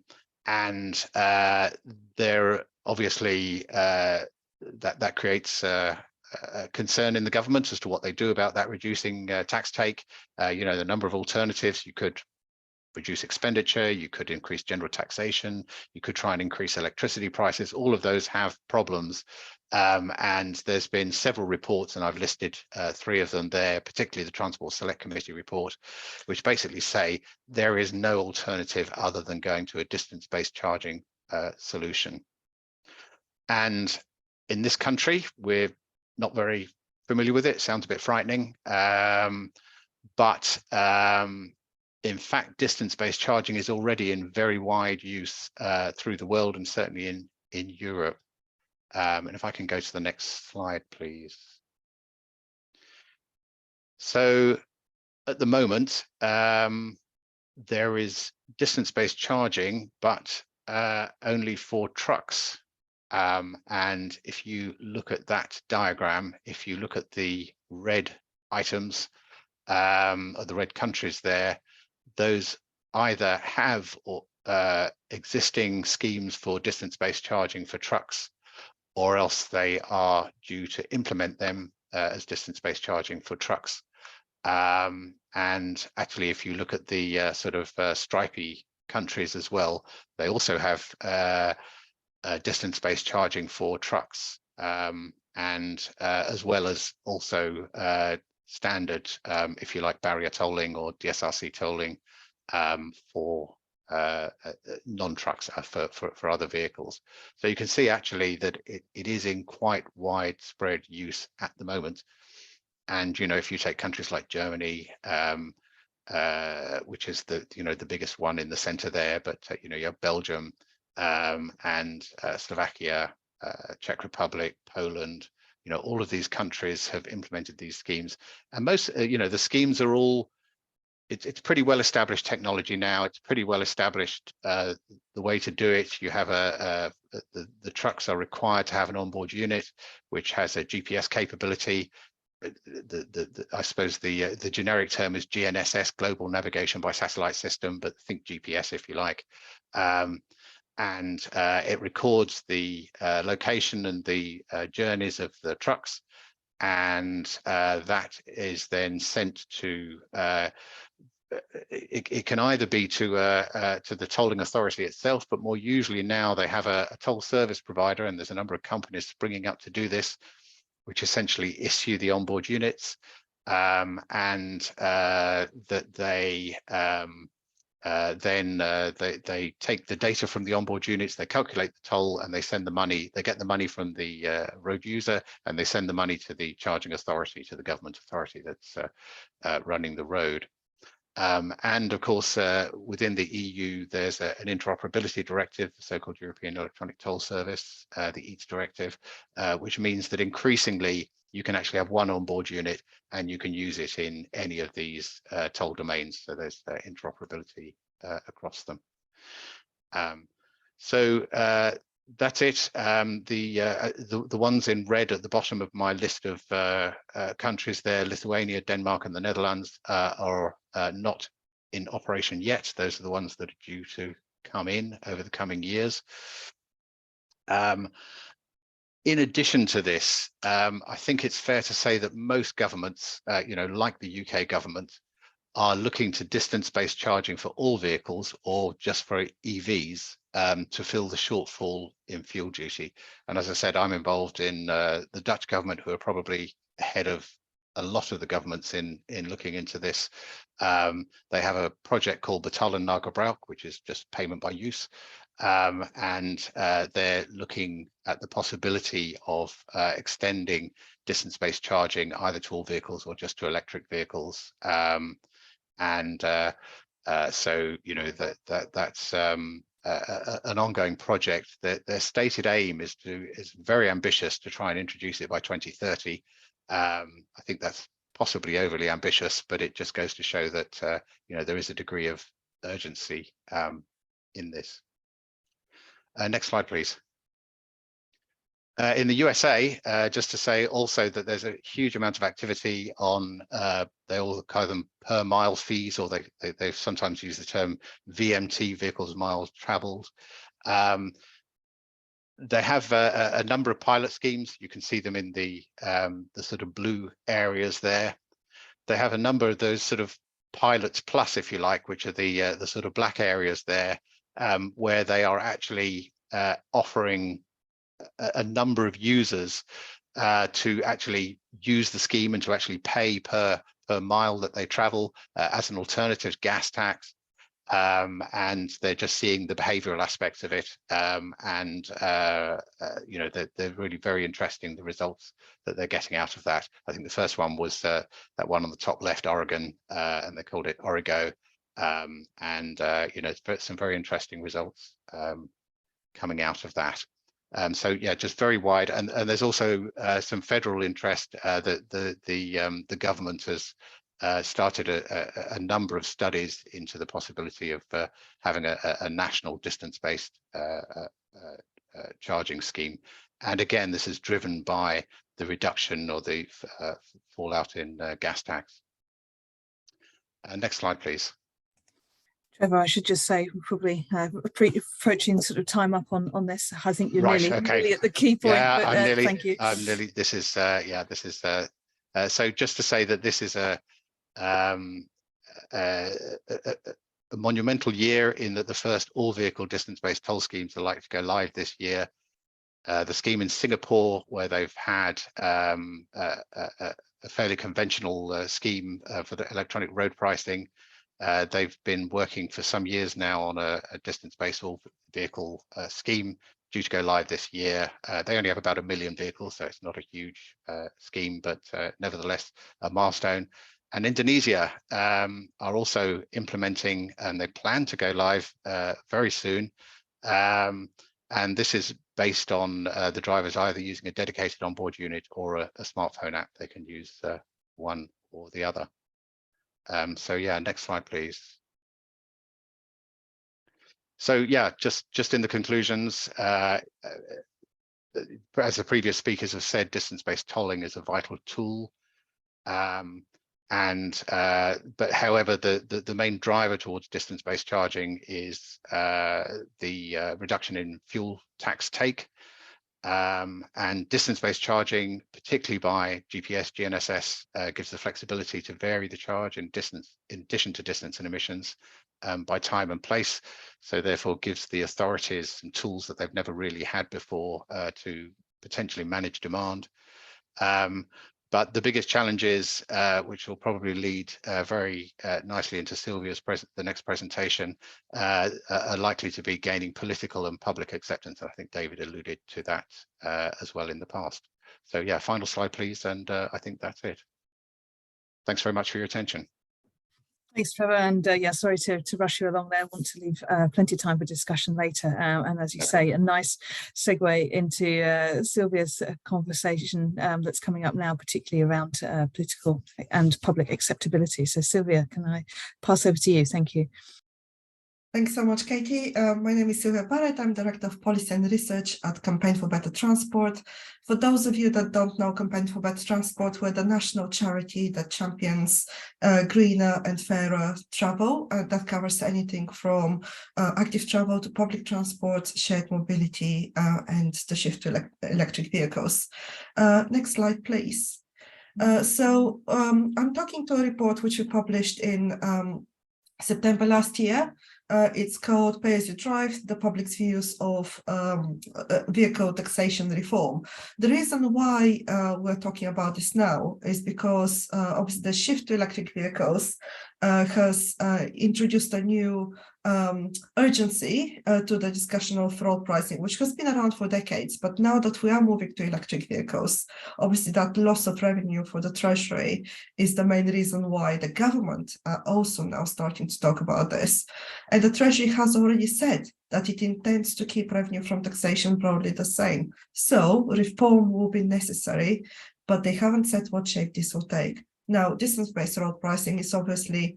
there obviously that creates a concern in the government as to what they do about that reducing tax take. The number of alternatives: you could reduce expenditure, you could increase general taxation, you could try and increase electricity prices. All of those have problems. And there's been several reports, and I've listed 3 of them there, particularly the Transport Select Committee report, which basically say there is no alternative other than going to a distance-based charging solution. And in this country, we're not very familiar with it. Sounds a bit frightening, but in fact, distance-based charging is already in very wide use through the world, and certainly in Europe. And if I can go to the next slide, please. So at the moment, there is distance-based charging, but only for trucks. And if you look at that diagram, if you look at the red items, or the red countries there, those either have or existing schemes for distance-based charging for trucks, or else they are due to implement them as distance-based charging for trucks. And actually, if you look at the sort of stripy countries as well, they also have distance-based charging for trucks, and as well as also standard, if you like, barrier tolling or DSRC tolling for non-trucks for other vehicles. So you can see actually that it is in quite widespread use at the moment. And if you take countries like Germany, which is the biggest one in the center there, but you have Belgium and Slovakia, Czech Republic, Poland. All of these countries have implemented these schemes, and most the schemes are all, it's pretty well established technology now. It's pretty well established the way to do it. You have the trucks are required to have an onboard unit which has a GPS capability. I suppose the generic term is GNSS, Global Navigation by Satellite System, but think GPS if you like. And it records the location and the journeys of the trucks, and that is then sent to it can either be to the tolling authority itself, but more usually now they have a toll service provider, and there's a number of companies springing up to do this, which essentially issue the onboard units, and that they they take the data from the onboard units, they calculate the toll, and they send the money. They get the money from the road user, and they send the money to the charging authority, to the government authority that's running the road. And of course, within the EU, there's an interoperability directive, the so-called European Electronic Toll Service, the EETS directive, which means that increasingly you can actually have one onboard unit and you can use it in any of these toll domains. So there's interoperability across them. So That's it. The ones in red at the bottom of my list of countries there, Lithuania, Denmark, and the Netherlands, are not in operation yet. Those are the ones that are due to come in over the coming years. In addition to this, I think it's fair to say that most governments, like the UK government, are looking to distance-based charging for all vehicles or just for EVs to fill the shortfall in fuel duty. And as I said, I'm involved in the Dutch government, who are probably ahead of a lot of the governments in looking into this. They have a project called Betalen naar gebruik, which is just payment by use. And they're looking at the possibility of extending distance-based charging either to all vehicles or just to electric vehicles. So that's an ongoing project. Their stated aim is very ambitious, to try and introduce it by 2030. I think that's possibly overly ambitious, but it just goes to show that there is a degree of urgency in this. Next slide, please. In the USA, just to say also that there's a huge amount of activity on, they all call them per mile fees, or they sometimes use the term VMT, vehicles miles traveled. They have a number of pilot schemes. You can see them in the sort of blue areas there. They have a number of those sort of pilots plus, if you like, which are the sort of black areas there, where they are actually offering a number of users to actually use the scheme and to actually pay per mile that they travel as an alternative to gas tax. And they're just seeing the behavioural aspects of it. They're really very interesting, the results that they're getting out of that. I think the first one was that one on the top left, Oregon, and they called it Origo. It's some very interesting results coming out of that. So yeah, just very wide, and there's also some federal interest that the government has started a number of studies into the possibility of having a national distance-based charging scheme. And again, this is driven by the reduction or the fallout in gas tax. Next slide, please. Trevor, I should just say we're probably approaching sort of time up on this. I think you're right, nearly at the key point. Yeah, but, thank you. I'm nearly. This is so just to say that this is a monumental year in that the first all-vehicle distance-based toll schemes are likely to go live this year. The scheme in Singapore, where they've had a fairly conventional scheme for the electronic road pricing. They've been working for some years now on a distance-based all-vehicle scheme due to go live this year. They only have about 1 million vehicles, so it's not a huge scheme, but nevertheless a milestone. And Indonesia are also implementing, and they plan to go live very soon. And this is based on the drivers either using a dedicated onboard unit or a smartphone app. They can use one or the other. So yeah, next slide, please. So yeah, just in the conclusions, as the previous speakers have said, distance-based tolling is a vital tool. But however, the main driver towards distance-based charging is the reduction in fuel tax take. And distance-based charging, particularly by GPS, GNSS, gives the flexibility to vary the charge in addition to distance and emissions by time and place. So therefore gives the authorities some tools that they've never really had before to potentially manage demand. But the biggest challenges, which will probably lead very nicely into Silviya's the next presentation, are likely to be gaining political and public acceptance. I think David alluded to that as well in the past. So yeah, final slide, please. And I think that's it. Thanks very much for your attention. Thanks, Trevor. And yeah, sorry to rush you along there. I want to leave plenty of time for discussion later. And as you say, a nice segue into Silviya's conversation that's coming up now, particularly around political and public acceptability. So Silviya, can I pass over to you? Thank you. Thanks so much, Katie. My name is Silviya Barrett. I'm Director of Policy and Research at Campaign for Better Transport. For those of you that don't know Campaign for Better Transport, we're the national charity that champions greener and fairer travel. That covers anything from active travel to public transport, shared mobility, and the shift to electric vehicles. Next slide, please. I'm talking to a report which we published in September last year. It's called Pay As You Drive, the Public's Views of Vehicle Taxation Reform. The reason why we're talking about this now is because obviously the shift to electric vehicles has introduced a new urgency to the discussion of road pricing, which has been around for decades. But now that we are moving to electric vehicles, obviously that loss of revenue for the Treasury is the main reason why the government are also now starting to talk about this. And the Treasury has already said that it intends to keep revenue from taxation broadly the same. So reform will be necessary, but they haven't said what shape this will take. Now, distance-based road pricing is obviously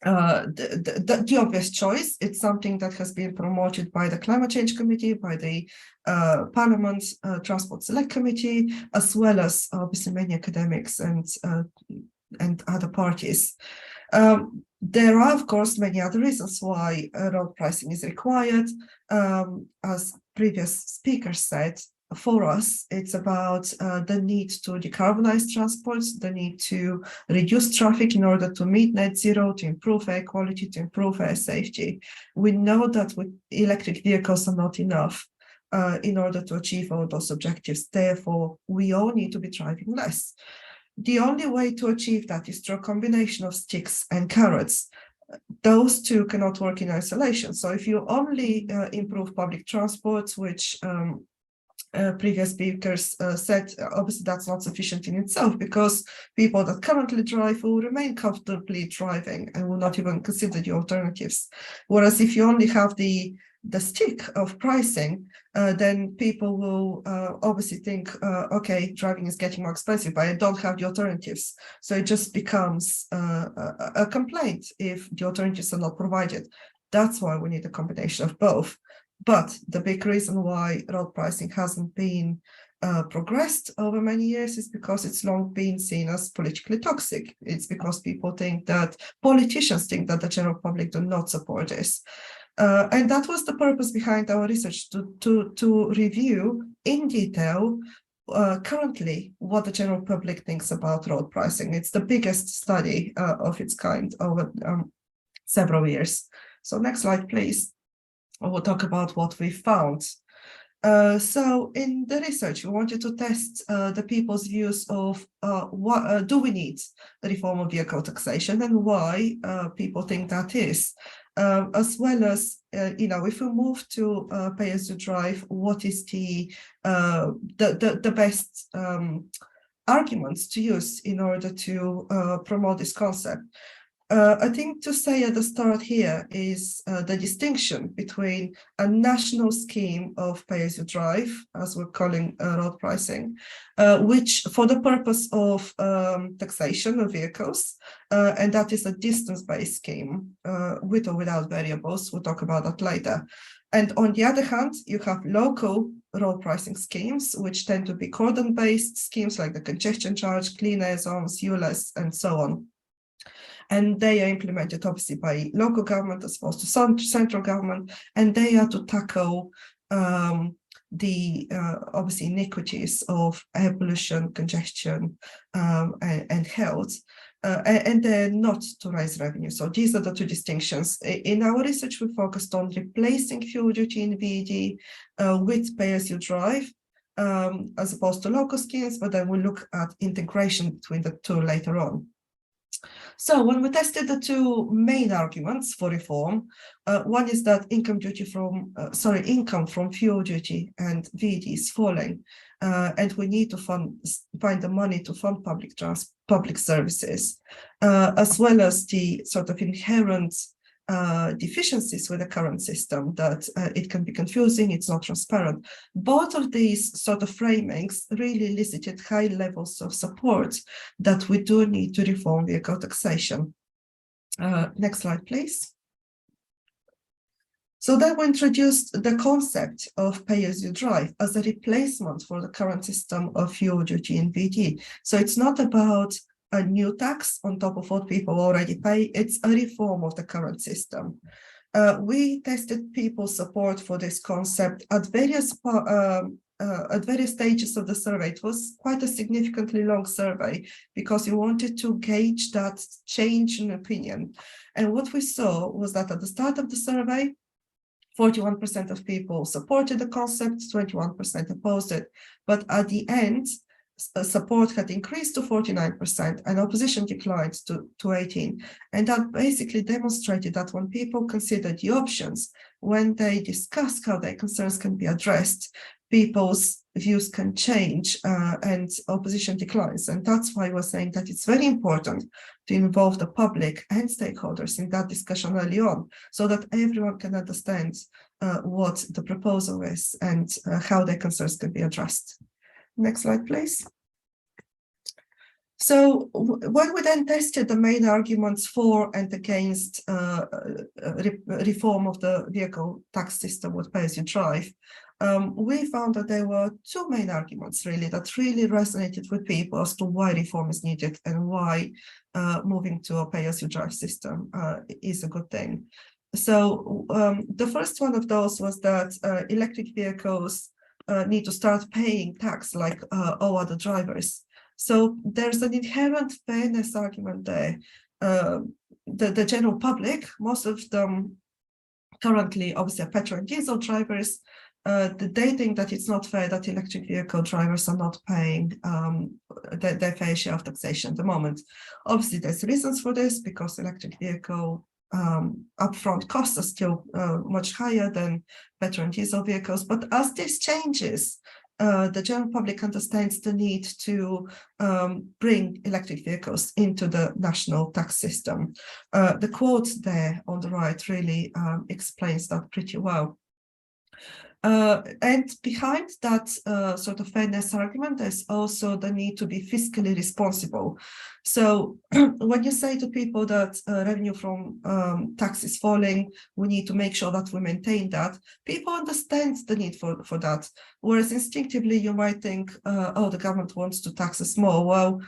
the obvious choice. It's something that has been promoted by the Climate Change Committee, by the Parliament's Transport Select Committee, as well as obviously many academics and other parties. There are, of course, many other reasons why road pricing is required. As previous speakers said, for us, it's about the need to decarbonize transport, the need to reduce traffic in order to meet net zero, to improve air quality, to improve air safety. We know that with electric vehicles are not enough in order to achieve all those objectives. Therefore, we all need to be driving less. The only way to achieve that is through a combination of sticks and carrots. Those two cannot work in isolation. So if you only improve public transport, which previous speakers said, obviously that's not sufficient in itself, because people that currently drive will remain comfortably driving and will not even consider the alternatives. Whereas if you only have the stick of pricing, then people will obviously think, okay, driving is getting more expensive, but I don't have the alternatives. So it just becomes a complaint if the alternatives are not provided. That's why we need a combination of both. But the big reason why road pricing hasn't been progressed over many years is because it's long been seen as politically toxic. It's because politicians think that the general public do not support this. And that was the purpose behind our research, to review in detail currently what the general public thinks about road pricing. It's the biggest study of its kind over several years. So next slide, please. We'll talk about what we found. So in the research, we wanted to test the people's views of what do we need a reform of vehicle taxation and why people think that is, as well as if we move to pay as you drive, what is the best arguments to use in order to promote this concept. I think to say at the start here is the distinction between a national scheme of pay as you drive, as we're calling road pricing, which for the purpose of taxation of vehicles, and that is a distance-based scheme with or without variables. We'll talk about that later. And on the other hand, you have local road pricing schemes, which tend to be cordon-based schemes like the congestion charge, clean air zones, ULEZ, and so on. And they are implemented obviously by local government as opposed to central government, and they are to tackle the obviously iniquities of air pollution, congestion, and health, and they're not to raise revenue. So these are the two distinctions. In our research, we focused on replacing fuel duty in VED with pay as you drive, as opposed to local schemes, but then we'll look at integration between the two later on. So when we tested the two main arguments for reform, one is that income from fuel duty and VED is falling, and we need to find the money to fund public services, as well as the sort of inherent deficiencies with the current system, that it can be confusing, it's not transparent. Both of these sort of framings really elicited high levels of support that we do need to reform vehicle taxation. Next slide, please. So then we introduced the concept of pay as you drive as a replacement for the current system of fuel duty and VAT. So it's not about a new tax on top of what people already pay, it's a reform of the current system. We tested people's support for this concept at various stages of the survey. It was quite a significantly long survey because we wanted to gauge that change in opinion. And what we saw was that at the start of the survey, 41% of people supported the concept, 21% opposed it. But at the end, support had increased to 49% and opposition declined to 18%. And that basically demonstrated that when people consider the options, when they discuss how their concerns can be addressed, people's views can change and opposition declines. And that's why we're saying that it's very important to involve the public and stakeholders in that discussion early on, so that everyone can understand what the proposal is and how their concerns can be addressed. Next slide, please. So when we then tested the main arguments for and against reform of the vehicle tax system with pay as you drive, we found that there were two main arguments really that really resonated with people as to why reform is needed and why moving to a pay as you drive system is a good thing. So the first one of those was that electric vehicles need to start paying tax like all other drivers. So there's an inherent fairness argument there. The general public, most of them currently obviously are petrol and diesel drivers, they think that it's not fair that electric vehicle drivers are not paying their fair share of taxation at the moment. Obviously there's reasons for this because electric vehicle upfront costs are still much higher than petrol and diesel vehicles. But as this changes, the general public understands the need to bring electric vehicles into the national tax system. The quote there on the right really explains that pretty well. And behind that sort of fairness argument, there's also the need to be fiscally responsible. So when you say to people that revenue from tax is falling, we need to make sure that we maintain that, people understand the need for that. Whereas instinctively you might think, oh, the government wants to tax us more. Well,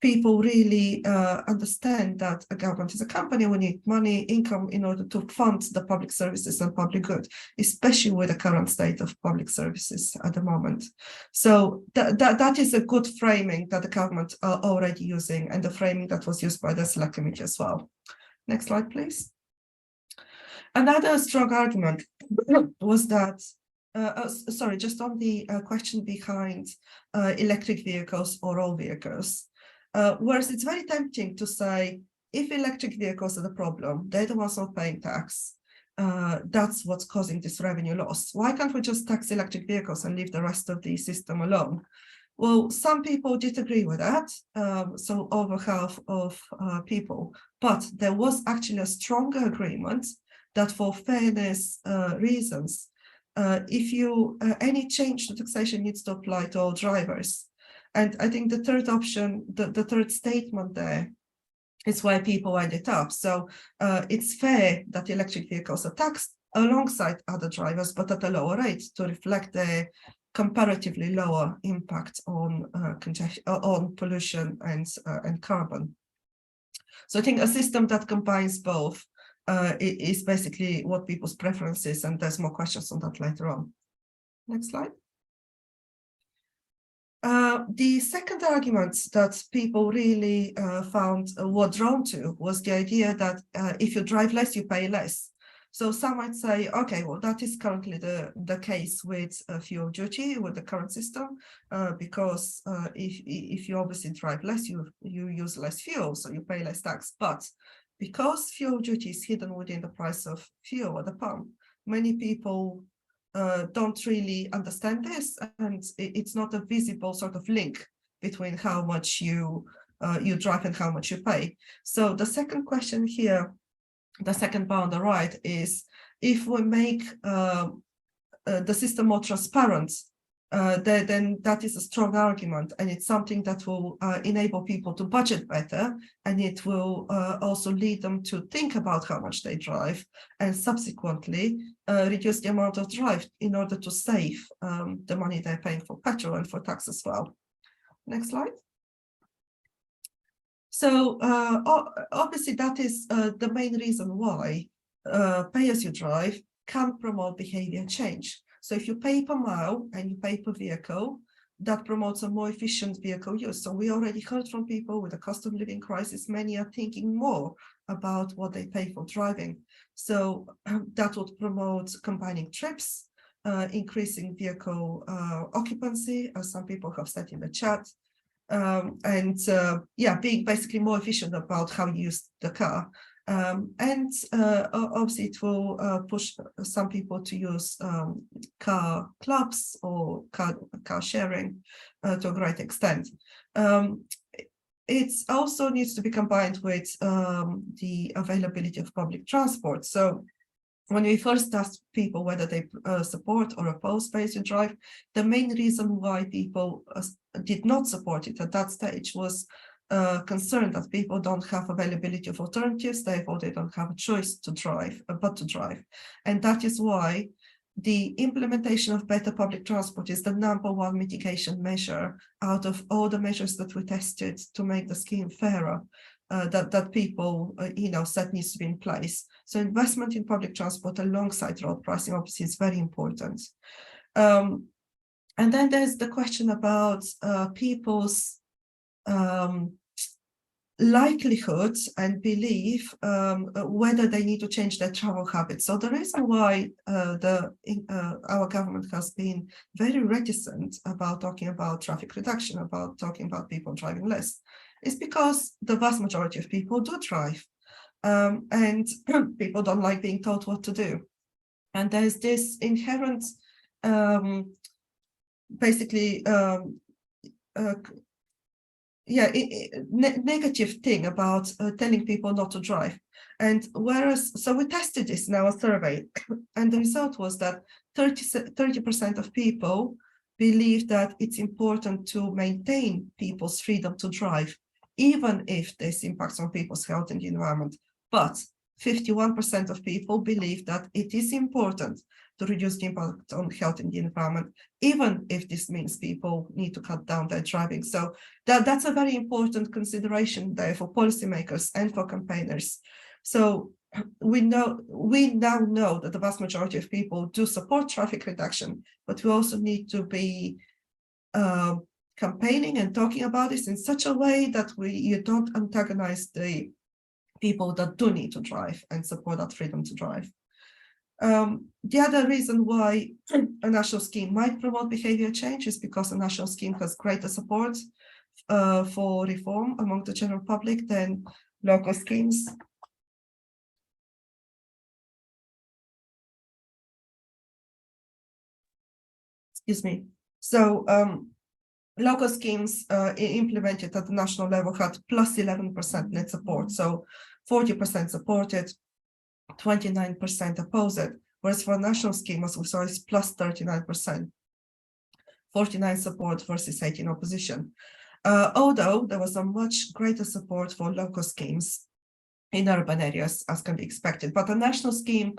people really understand that a government is a company. We need money, income in order to fund the public services and public good, especially with the current state of public services at the moment. So that is a good framing that the government are already using, and the framing that was used by the Select Committee as well. Next slide, please. Another strong argument was that sorry, just on the question behind electric vehicles or all vehicles. Whereas it's very tempting to say, if electric vehicles are the problem, they're the ones not paying tax. That's what's causing this revenue loss. Why can't we just tax electric vehicles and leave the rest of the system alone? Well, some people did agree with that, so over half of people, but there was actually a stronger agreement that for fairness reasons, if any change to taxation needs to apply to all drivers. And I think the third option, the third statement there is why people ended up. So it's fair that electric vehicles are taxed alongside other drivers, but at a lower rate to reflect their comparatively lower impact on pollution and carbon. So I think a system that combines both is basically what people's preference is, and there's more questions on that later on. Next slide. The second argument that people really were drawn to was the idea that if you drive less, you pay less. So some might say, okay, well, that is currently the case with fuel duty with the current system, because if you obviously drive less, you use less fuel, so you pay less tax. But because fuel duty is hidden within the price of fuel at the pump, many people don't really understand this, and it's not a visible sort of link between how much you drive and how much you pay. So the second question here, the second bar on the right, is if we make the system more transparent, then that is a strong argument, and it's something that will enable people to budget better, and it will also lead them to think about how much they drive, and subsequently reduce the amount of drive in order to save the money they're paying for petrol and for tax as well. Next slide. So obviously that is the main reason why pay as you drive can promote behavior change. So if you pay per mile and you pay per vehicle, that promotes a more efficient vehicle use. So we already heard from people with the cost of living crisis, many are thinking more about what they pay for driving. So that would promote combining trips, increasing vehicle occupancy, as some people have said in the chat, being basically more efficient about how you use the car. Obviously it will push some people to use car clubs or car sharing to a great extent. It also needs to be combined with the availability of public transport. So when we first asked people whether they support or oppose pay as you drive, the main reason why people did not support it at that stage was concerned that people don't have availability of alternatives, therefore they don't have a choice to drive, but to drive. And that is why the implementation of better public transport is the #1 mitigation measure out of all the measures that we tested to make the scheme fairer, that people said needs to be in place. So investment in public transport alongside road pricing obviously is very important. And then there's the question about people's likelihood and belief whether they need to change their travel habits. So the reason why our government has been very reticent about talking about traffic reduction, about talking about people driving less, is because the vast majority of people do drive, and people don't like being told what to do. And there's this inherent negative thing about telling people not to drive. And so we tested this in our survey, and the result was that 30% of people believe that it's important to maintain people's freedom to drive, even if this impacts on people's health and the environment. But 51% of people believe that it is important to reduce the impact on health and the environment, even if this means people need to cut down their driving. So that's a very important consideration there for policymakers and for campaigners. So we now know that the vast majority of people do support traffic reduction, but we also need to be campaigning and talking about this in such a way that you don't antagonize the people that do need to drive and support that freedom to drive. The other reason why a national scheme might promote behavior change is because a national scheme has greater support for reform among the general public than local schemes. Excuse me. So local schemes implemented at the national level had plus 11% net support. So 40% supported, 29% opposed, whereas for a national scheme, as we saw, is plus 39%, 49 support versus 18 opposition. Although there was a much greater support for local schemes in urban areas, as can be expected. But a national scheme,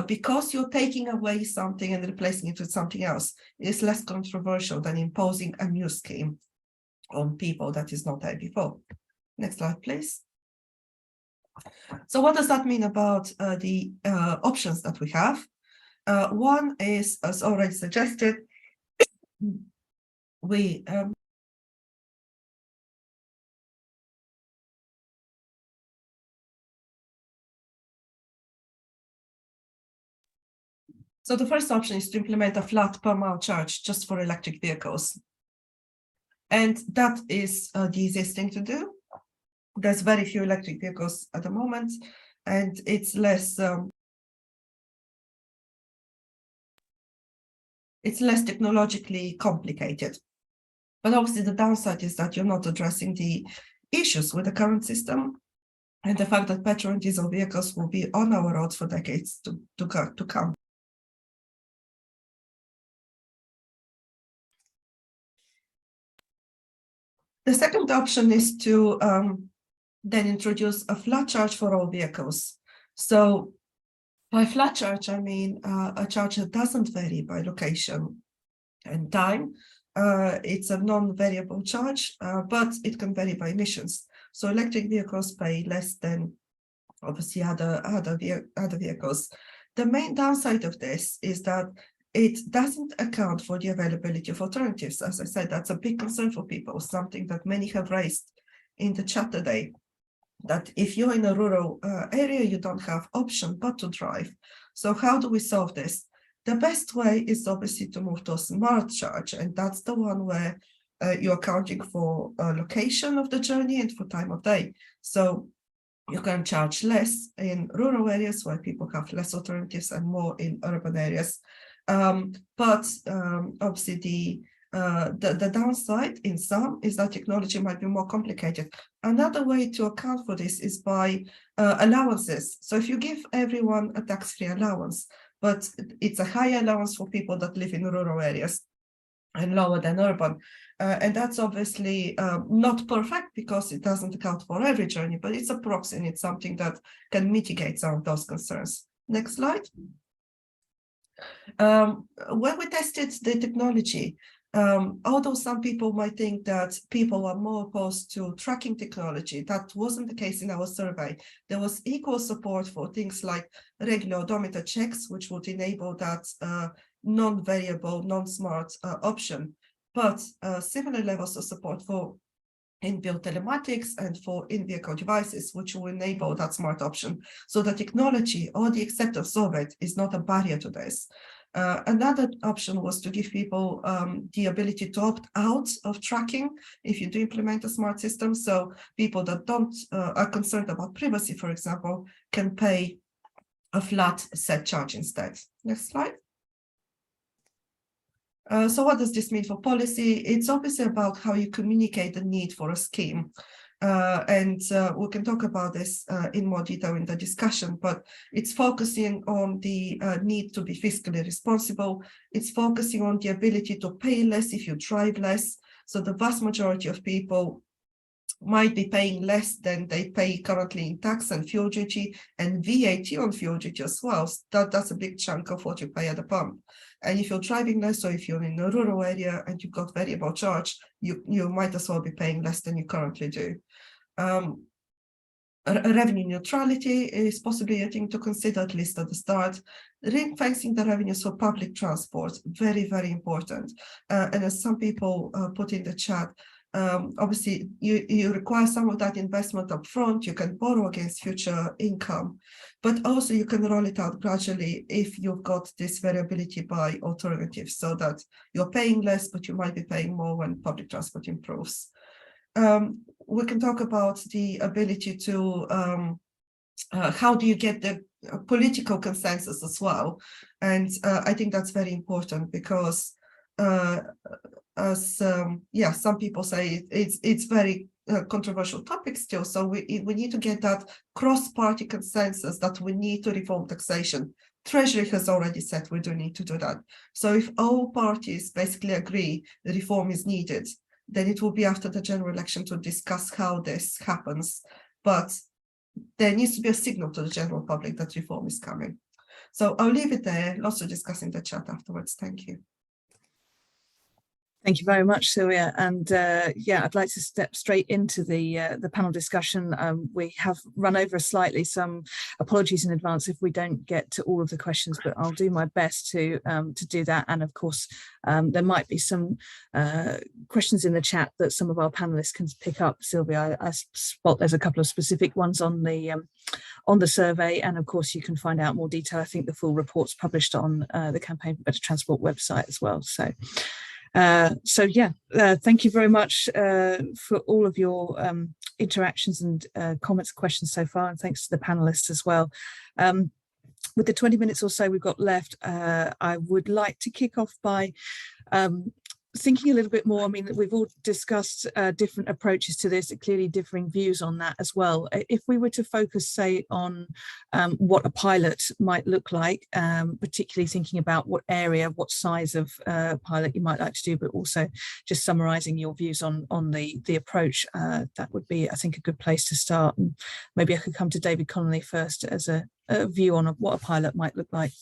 because you're taking away something and replacing it with something else, is less controversial than imposing a new scheme on people that is not there before. Next slide, please. So what does that mean about the options that we have? One is, as already suggested, so the first option is to implement a flat per mile charge just for electric vehicles. And that is the easiest thing to do. There's very few electric vehicles at the moment, and it's less technologically complicated. But obviously the downside is that you're not addressing the issues with the current system and the fact that petrol and diesel vehicles will be on our roads for decades to come. The second option is to then introduce a flat charge for all vehicles. So by flat charge, I mean a charge that doesn't vary by location and time. It's a non-variable charge, but it can vary by emissions. So electric vehicles pay less than obviously other vehicles. The main downside of this is that it doesn't account for the availability of alternatives. As I said, that's a big concern for people, something that many have raised in the chat today, that if you're in a rural area, you don't have option but to drive. So how do we solve this? The best way is obviously to move to a smart charge, and that's the one where you're accounting for location of the journey and for time of day. So you can charge less in rural areas where people have less alternatives and more in urban areas. But obviously the downside in some is that technology might be more complicated. Another way to account for this is by allowances. So if you give everyone a tax-free allowance, but it's a high allowance for people that live in rural areas and lower than urban. And that's obviously not perfect because it doesn't account for every journey, but it's a proxy and it's something that can mitigate some of those concerns. Next slide. When we tested the technology, although some people might think that people are more opposed to tracking technology, that wasn't the case in our survey. There was equal support for things like regular odometer checks, which would enable that non-variable, non-smart option, but similar levels of support for inbuilt telematics and for in-vehicle devices, which will enable that smart option. So the technology or the acceptance of it is not a barrier to this. Another option was to give people the ability to opt out of tracking if you do implement a smart system. So people that don't are concerned about privacy, for example, can pay a flat set charge instead. Next slide. So what does this mean for policy? It's obviously about how you communicate the need for a scheme. And we can talk about this in more detail in the discussion, but it's focusing on the need to be fiscally responsible. It's focusing on the ability to pay less if you drive less. So the vast majority of people might be paying less than they pay currently in tax and fuel duty and VAT on fuel duty as well. So that's a big chunk of what you pay at the pump. And if you're driving less, or if you're in a rural area and you've got variable charge, you might as well be paying less than you currently do. Revenue neutrality is possibly a thing to consider, at least at the start. Ring-fencing the revenues for public transport, very, very important. And as some people put in the chat, obviously you require some of that investment up front. You can borrow against future income, but also you can roll it out gradually if you've got this variability by alternatives, so that you're paying less, but you might be paying more when public transport improves. We can talk about the ability to how do you get the political consensus as well, and I think that's very important because as some people say it's very controversial topic still, so we need to get that cross-party consensus that we need to reform taxation. Treasury has already said we do need to do that. So if all parties basically agree the reform is needed, then it will be after the general election to discuss how this happens. But there needs to be a signal to the general public that reform is coming. So I'll leave it there. Lots to discuss in the chat afterwards. Thank you. Thank you very much, Silviya. And yeah, I'd like to step straight into the panel discussion. We have run over slightly. Some apologies in advance if we don't get to all of the questions, but I'll do my best to do that. And of course, there might be some questions in the chat that some of our panelists can pick up. Silviya, I spot there's a couple of specific ones on the survey, and of course you can find out more detail. I think the full report's published on the Campaign for Better Transport website as well. So yeah, thank you very much for all of your interactions and comments, questions so far, and thanks to the panelists as well. With the 20 minutes or so we've got left, I would like to kick off by thinking a little bit more, I mean, we've all discussed different approaches to this, clearly differing views on that as well. If we were to focus, say, on what a pilot might look like, particularly thinking about what area, what size of pilot you might like to do, but also just summarising your views on the approach, that would be, I think, a good place to start. And maybe I could come to David Connolly first as a view on what a pilot might look like.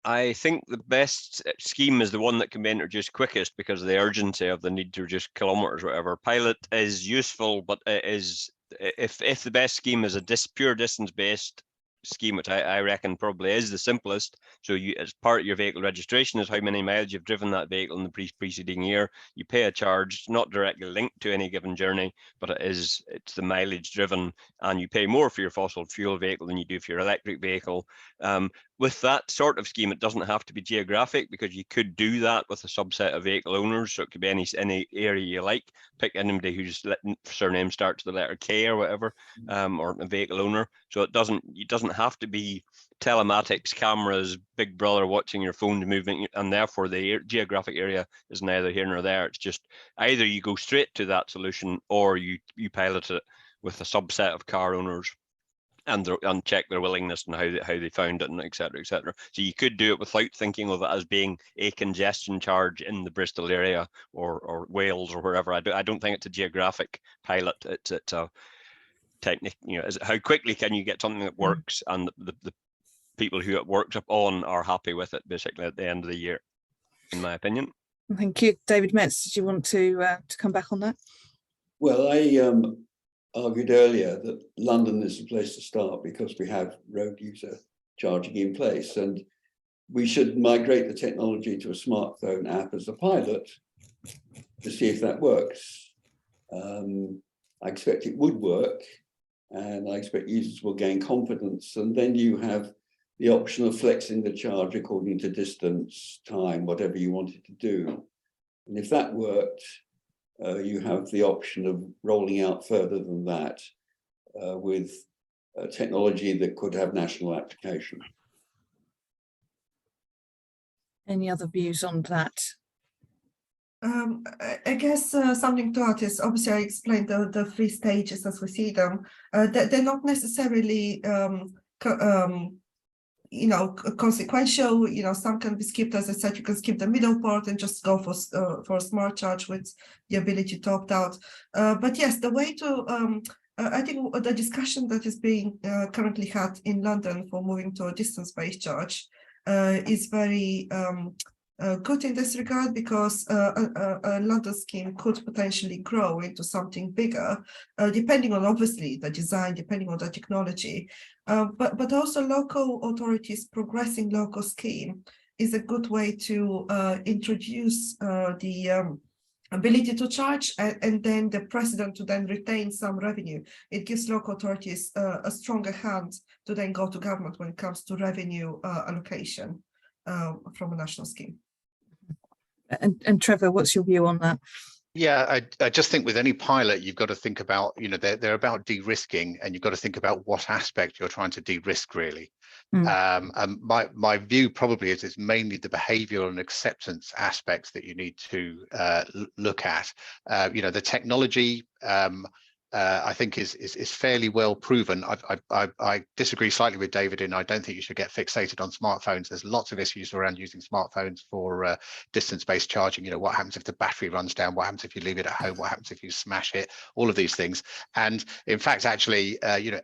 I think the best scheme is the one that can be introduced quickest because of the urgency of the need to reduce kilometres or whatever. Pilot is useful, but it is, if the best scheme is a pure distance-based scheme, which I reckon probably is the simplest. So you, as part of your vehicle registration, is how many miles you've driven that vehicle in the preceding year. You pay a charge. It's not directly linked to any given journey, but it's the mileage driven, and you pay more for your fossil fuel vehicle than you do for your electric vehicle. With that sort of scheme, it doesn't have to be geographic, because you could do that with a subset of vehicle owners. So it could be any area you like. Pick anybody whose surname starts with the letter K or whatever, or a vehicle owner. So it doesn't have to be telematics, cameras, Big Brother watching your phone moving, and therefore the geographic area is neither here nor there. It's just either you go straight to that solution, or you pilot it with a subset of car owners and check their willingness and how they found it, and et cetera, et cetera. So you could do it without thinking of it as being a congestion charge in the Bristol area or Wales or wherever. I don't think it's a geographic pilot. It's a technique. You know, how quickly can you get something that works, and the people who it works upon are happy with it, basically, at the end of the year, in my opinion. Thank you. David Metz, did you want to come back on that? Well, I argued earlier that London is the place to start because we have road user charging in place, and we should migrate the technology to a smartphone app as a pilot to see if that works. I expect it would work, and I expect users will gain confidence, and then you have the option of flexing the charge according to distance, time, whatever you wanted to do. And if that worked, you have the option of rolling out further than that with technology that could have national application. Any other views on that? I guess something to add is, obviously I explained the 3 stages as we see them. They're not necessarily consequential. Some can be skipped. As I said, you can skip the middle part and just go for a smart charge with the ability to opt out. But yes, the way to I think the discussion that is being currently had in London for moving to a distance-based charge is very good in this regard, because a London scheme could potentially grow into something bigger, depending on, obviously, the design, depending on the technology. But also local authorities progressing local scheme is a good way to introduce the ability to charge, and then the president to then retain some revenue. It gives local authorities a stronger hand to then go to government when it comes to revenue allocation from a national scheme. And Trevor, what's your view on that? Yeah, I just think with any pilot, you've got to think about, they're about de-risking, and you've got to think about what aspect you're trying to de-risk, really. And my view probably is it's mainly the behavioural and acceptance aspects that you need to look at. The technology, I think is fairly well proven. I disagree slightly with David, and I don't think you should get fixated on smartphones. There's lots of issues around using smartphones for distance-based charging. What happens if the battery runs down? What happens if you leave it at home? What happens if you smash it? All of these things. And in fact, actually,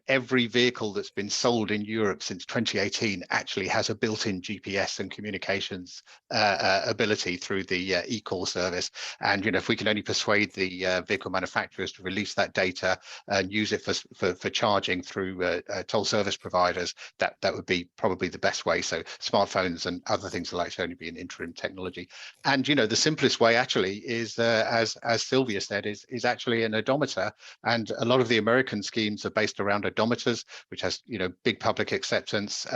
every vehicle that's been sold in Europe since 2018 actually has a built-in GPS and communications ability through the eCall service. And if we can only persuade the vehicle manufacturers to release that data and use it for charging through toll service providers, that would be probably the best way. So smartphones and other things will actually only be an interim technology. And the simplest way actually is, as Silviya said, is actually an odometer. And a lot of the American schemes are based around odometers, which has big public acceptance.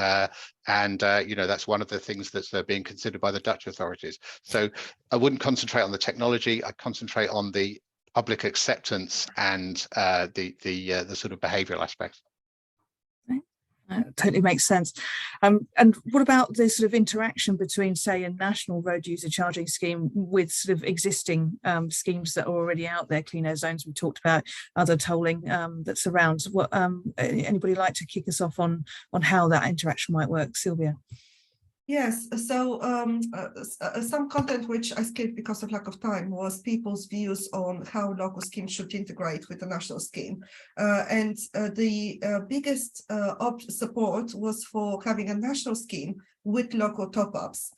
And that's one of the things that's being considered by the Dutch authorities. So I wouldn't concentrate on the technology. I'd concentrate on the public acceptance and the sort of behavioural aspects. Totally makes sense. And what about the sort of interaction between, say, a national road user charging scheme with sort of existing schemes that are already out there, clean air zones? We talked about other tolling that surrounds. What anybody like to kick us off on how that interaction might work, Silviya? Yes, so some content which I skipped because of lack of time was people's views on how local schemes should integrate with the national scheme. And the biggest support was for having a national scheme with local top-ups.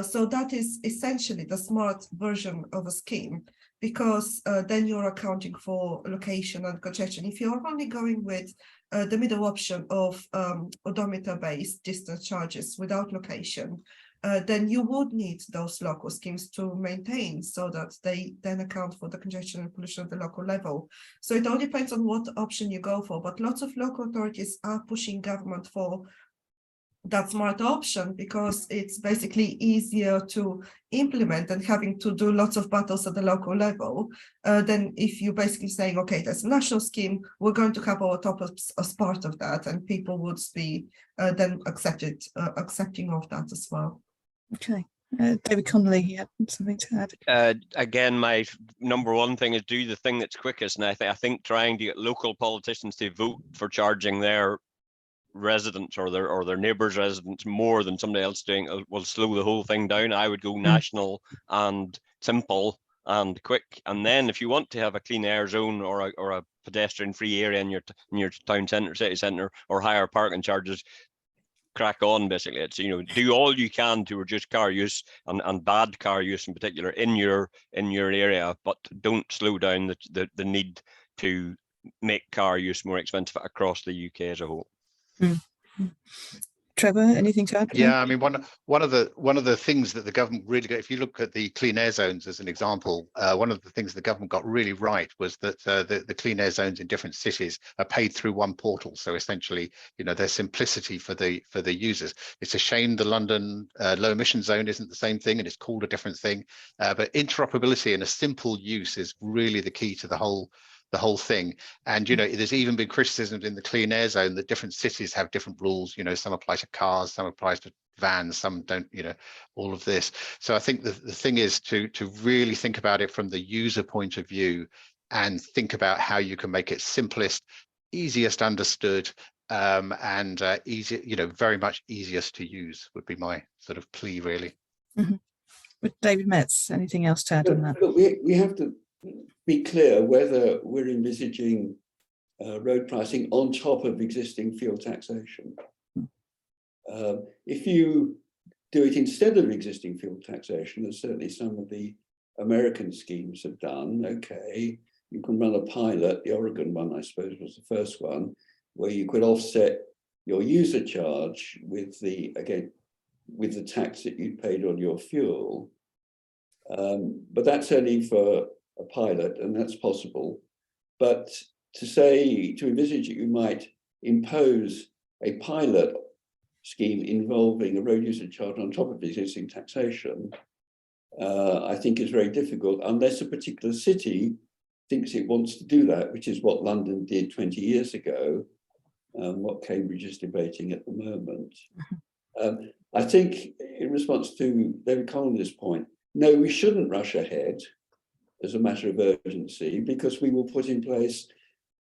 So that is essentially the smart version of a scheme, because then you're accounting for location and congestion. If you're only going with the middle option of odometer-based distance charges without location, then you would need those local schemes to maintain, so that they then account for the congestion and pollution at the local level. So it all depends on what option you go for, but lots of local authorities are pushing government for that smart option, because it's basically easier to implement than having to do lots of battles at the local level. Then if you're basically saying, okay, there's a national scheme, we're going to have our top-ups as part of that, and people would be then accepting of that as well. Okay. David Connolly, you had something to add? Again, my number one thing is do the thing that's quickest, and I think trying to get local politicians to vote for charging their residents or their neighbours' residents more than somebody else doing will slow the whole thing down. I would go national and simple and quick, and then if you want to have a clean air zone or a pedestrian free area in your town centre, city centre, or higher parking charges, crack on. Basically, it's, do all you can to reduce car use and bad car use in particular in your area, but don't slow down the need to make car use more expensive across the UK as a whole. Trevor, anything to add? Yeah, I mean, one of the things that the government really got, if you look at the clean air zones as an example, one of the things the government got really right was that the clean air zones in different cities are paid through one portal. So essentially, there's simplicity for the users. It's a shame the London low emission zone isn't the same thing and it's called a different thing, but interoperability and a simple use is really the key to the whole thing. And there's even been criticisms in the clean air zone that different cities have different rules. Some apply to cars, some apply to vans, some don't, all of this. So I think the thing is to really think about it from the user point of view and think about how you can make it simplest, easiest understood, and easy, very much easiest to use would be my sort of plea, really. With David Metz, anything else to add on that? Look, we have to be clear whether we're envisaging road pricing on top of existing fuel taxation. If you do it instead of existing fuel taxation, as certainly some of the American schemes have done, okay, you can run a pilot. The Oregon one, I suppose, was the first one, where you could offset your user charge with the tax that you paid on your fuel. But that's only for a pilot, and that's possible. But to envisage that you might impose a pilot scheme involving a road user charge on top of existing taxation, I think is very difficult, unless a particular city thinks it wants to do that, which is what London did 20 years ago, what Cambridge is debating at the moment. I think in response to David Connolly's point, no, we shouldn't rush ahead as a matter of urgency, because we will put in place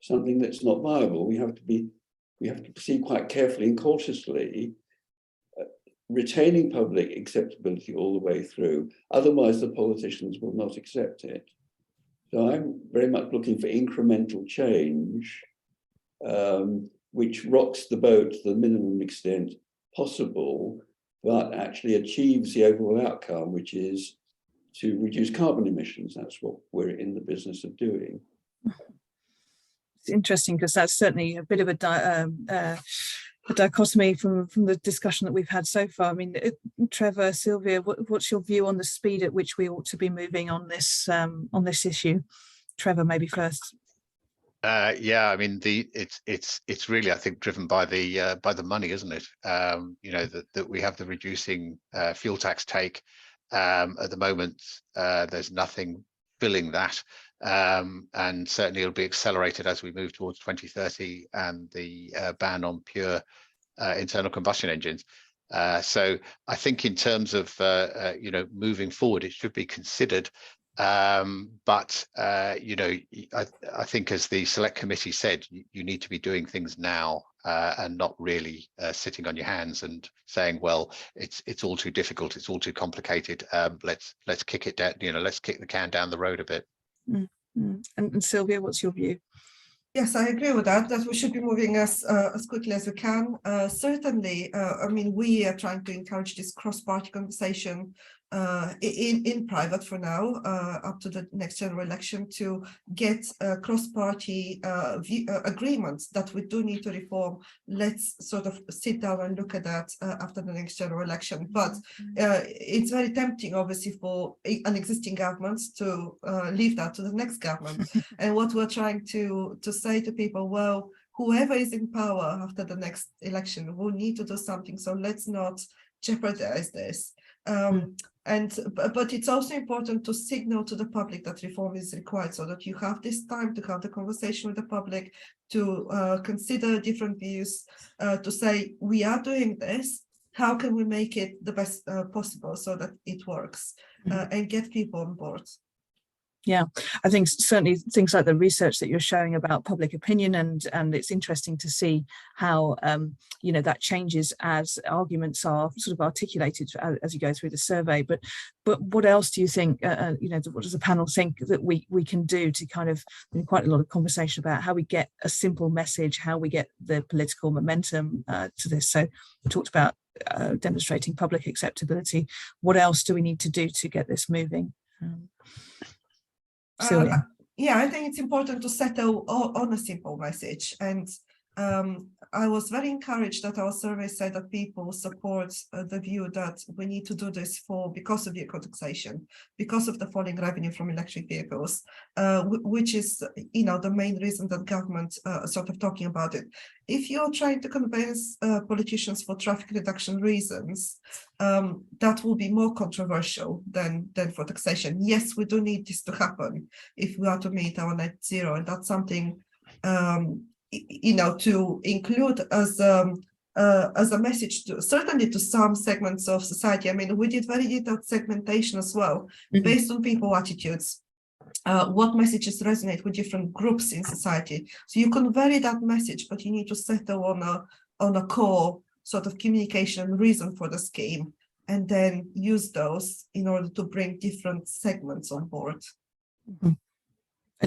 something that's not viable. We have to proceed quite carefully and cautiously, retaining public acceptability all the way through. Otherwise, the politicians will not accept it. So I'm very much looking for incremental change, which rocks the boat to the minimum extent possible, but actually achieves the overall outcome, which is to reduce carbon emissions. That's what we're in the business of doing. It's interesting, because that's certainly a bit of a dichotomy from the discussion that we've had so far. I mean, Trevor, Silviya, what's your view on the speed at which we ought to be moving on this issue? Trevor, maybe first. Yeah, I mean, it's really, I think, driven by the money, isn't it? That we have the reducing fuel tax take. At the moment, there's nothing filling that, and certainly it'll be accelerated as we move towards 2030 and the ban on pure internal combustion engines. So I think in terms of moving forward, it should be considered. But I think, as the select committee said, you need to be doing things now and not really sitting on your hands and saying, well, it's all too difficult, it's all too complicated. Let's kick it down. Let's kick the can down the road a bit. And Silviya, what's your view? Yes, I agree with that we should be moving as quickly as we can. Certainly, I mean, we are trying to encourage this cross-party conversation in private for now, up to the next general election, to get cross-party agreements that we do need to reform. Let's sort of sit down and look at that after the next general election. But it's very tempting, obviously, for an existing government to leave that to the next government. And what we're trying to say to people, well, whoever is in power after the next election will need to do something. So let's not jeopardize this. But it's also important to signal to the public that reform is required, so that you have this time to have the conversation with the public, to consider different views, to say, we are doing this, how can we make it the best possible so that it works, and get people on board. Yeah, I think certainly things like the research that you're showing about public opinion, and it's interesting to see how that changes as arguments are sort of articulated as you go through the survey. But what else do you think? What does the panel think that we can do to kind of, quite a lot of conversation about how we get a simple message, how we get the political momentum to this. So we talked about demonstrating public acceptability. What else do we need to do to get this moving? Yeah, I think it's important to settle on a simple message. And I was very encouraged that our survey said that people support the view that we need to do this because of vehicle taxation, because of the falling revenue from electric vehicles, which is, the main reason that government sort of talking about it. If you're trying to convince politicians for traffic reduction reasons, that will be more controversial than for taxation. Yes, we do need this to happen if we are to meet our net zero, and that's something to include as a message to certainly to some segments of society. I mean, we did very detailed segmentation as well, based on people attitudes. What messages resonate with different groups in society. So you can vary that message, but you need to settle on a core sort of communication reason for the scheme, and then use those in order to bring different segments on board.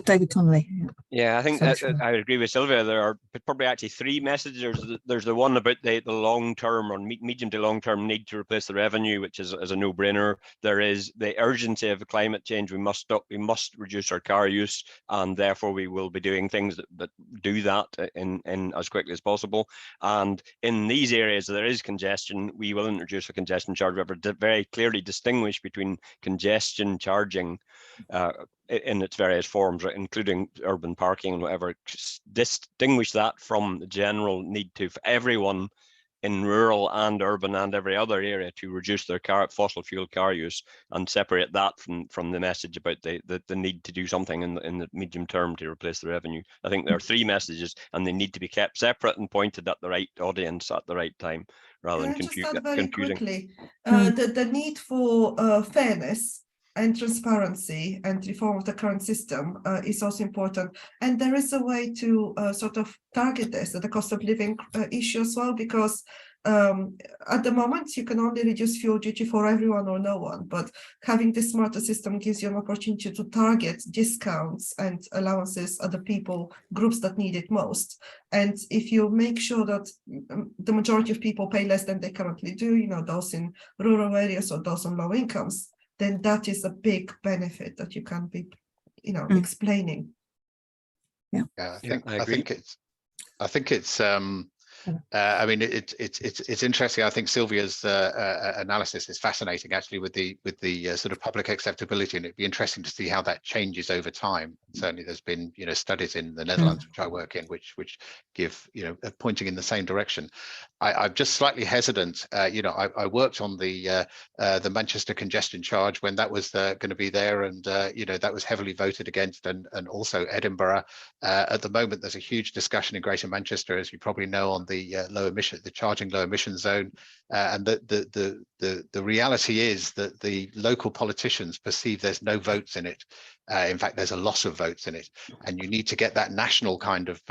David Connolly. Yeah, I think I agree with Silviya. There are probably actually three messages. There's the one about the long-term or medium to long-term need to replace the revenue, which is a no-brainer. There is the urgency of climate change. We must reduce our car use, and therefore we will be doing things that do that in as quickly as possible. And in these areas there is congestion, we will introduce a congestion charge. We have very clearly distinguish between congestion charging in its various forms, right, including urban parking and whatever, distinguish that from the general need for everyone in rural and urban and every other area to reduce their fossil fuel car use, and separate that from the message about the need to do something in the medium term to replace the revenue. I think there are three messages, and they need to be kept separate and pointed at the right audience at the right time, rather than confusing. Quickly, the need for fairness and transparency and reform of the current system is also important. And there is a way to sort of target this at the cost of living issue as well, because at the moment you can only reduce fuel duty for everyone or no one, but having this smarter system gives you an opportunity to target discounts and allowances at the groups that need it most. And if you make sure that the majority of people pay less than they currently do, those in rural areas or those on low incomes, then that is a big benefit that you can be, explaining. Yeah, I think it's. I mean, it's interesting. I think Silviya's analysis is fascinating, actually, with the sort of public acceptability, and it'd be interesting to see how that changes over time. Certainly, there's been studies in the Netherlands, which I work in, which give pointing in the same direction. I'm just slightly hesitant. I worked on the Manchester congestion charge when that was going to be there, and that was heavily voted against, and also Edinburgh. At the moment, there's a huge discussion in Greater Manchester, as you probably know, on the charging low emission zone, and the reality is that the local politicians perceive there's no votes in it. In fact, there's a loss of votes in it, and you need to get that national kind of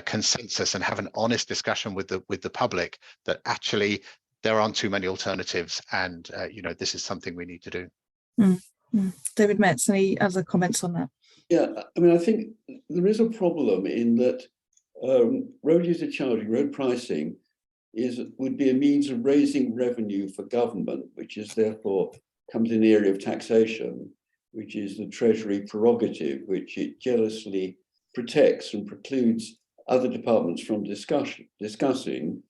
consensus and have an honest discussion with the public that actually there aren't too many alternatives, and this is something we need to do. David Metz, any other comments on that? Yeah, I mean, I think there is a problem in that road user charging, road pricing would be a means of raising revenue for government, which is therefore comes in the area of taxation, which is the Treasury prerogative, which it jealously protects and precludes other departments from discussing,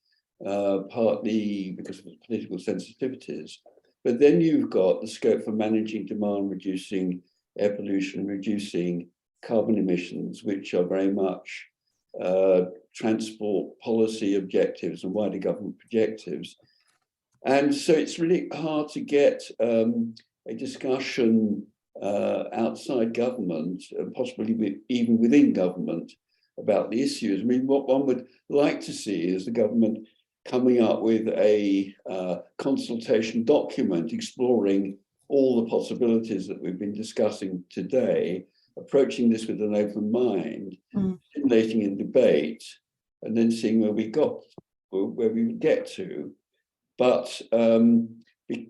partly because of political sensitivities. But then you've got the scope for managing demand, reducing air pollution, reducing carbon emissions, which are very much transport policy objectives and wider government objectives. And so it's really hard to get a discussion outside government, and possibly even within government, about the issues. I mean, what one would like to see is the government coming up with a consultation document exploring all the possibilities that we've been discussing today, approaching this with an open mind, stimulating in debate, and then seeing where we would get to. But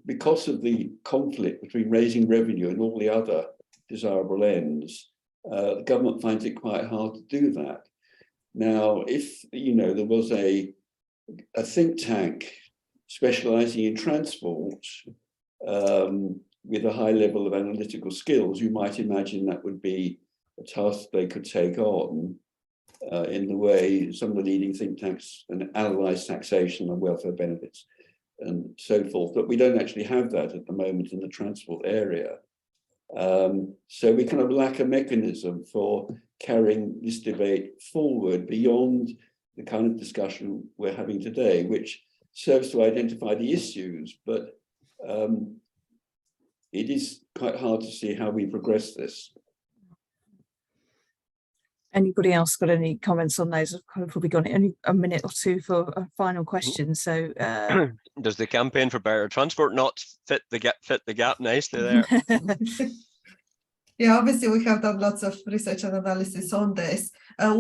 because of the conflict between raising revenue and all the other desirable ends, the government finds it quite hard to do that. Now, if there was a think tank specialising in transport with a high level of analytical skills, you might imagine that would be a task they could take on in the way some of the leading think tanks and analyse taxation and welfare benefits and so forth. But we don't actually have that at the moment in the transport area. So we kind of lack a mechanism for carrying this debate forward beyond the kind of discussion we're having today, which serves to identify the issues, but it is quite hard to see how we progress this. Anybody else got any comments on those? I've probably got only a minute or two for a final question. So, does the campaign for better transport not fit the gap nicely there? Yeah, obviously we have done lots of research and analysis on this. I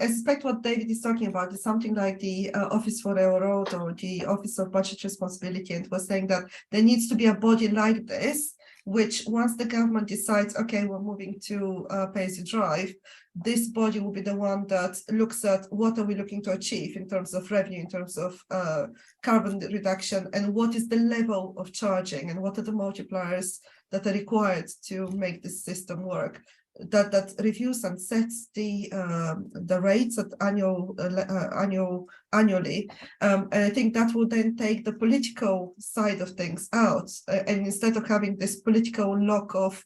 suspect what David is talking about is something like the Office for Railroad or the Office of Budget Responsibility, and was saying that there needs to be a body like this, which once the government decides, okay, we're moving to pay as you drive, this body will be the one that looks at what are we looking to achieve in terms of revenue, in terms of carbon reduction, and what is the level of charging, and what are the multipliers that are required to make this system work. That reviews and sets the rates at annually, and I think that will then take the political side of things out, and instead of having this political lock of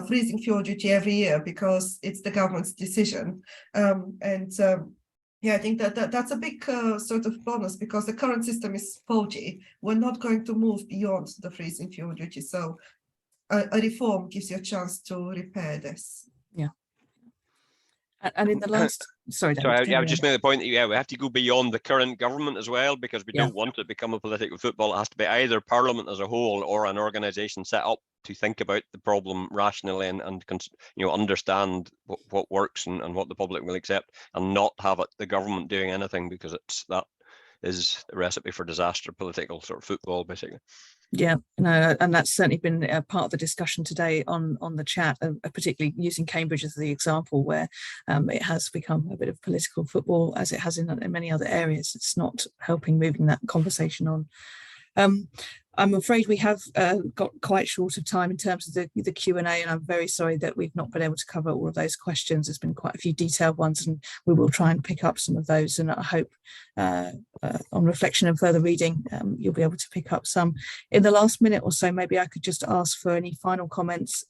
freezing fuel duty every year because it's the government's decision, yeah, I think that's a big sort of bonus, because the current system is faulty. We're not going to move beyond the freezing fuel duty, so a reform gives you a chance to repair this. Yeah. And in the last, sorry, I would just make the point that we have to go beyond the current government as well, because we don't want it to become a political football. It has to be either Parliament as a whole or an organisation set up to think about the problem rationally and understand what works and what the public will accept, and not have it the government doing anything, because that is a recipe for disaster, political sort of football, basically. Yeah, no, and that's certainly been part of the discussion today on the chat, particularly using Cambridge as the example, where it has become a bit of political football, as it has in many other areas. It's not helping moving that conversation on. I'm afraid we have got quite short of time in terms of the Q&A, and I'm very sorry that we've not been able to cover all of those questions. There's been quite a few detailed ones, and we will try and pick up some of those, and I hope on reflection and further reading you'll be able to pick up some. In the last minute or so, maybe I could just ask for any final comments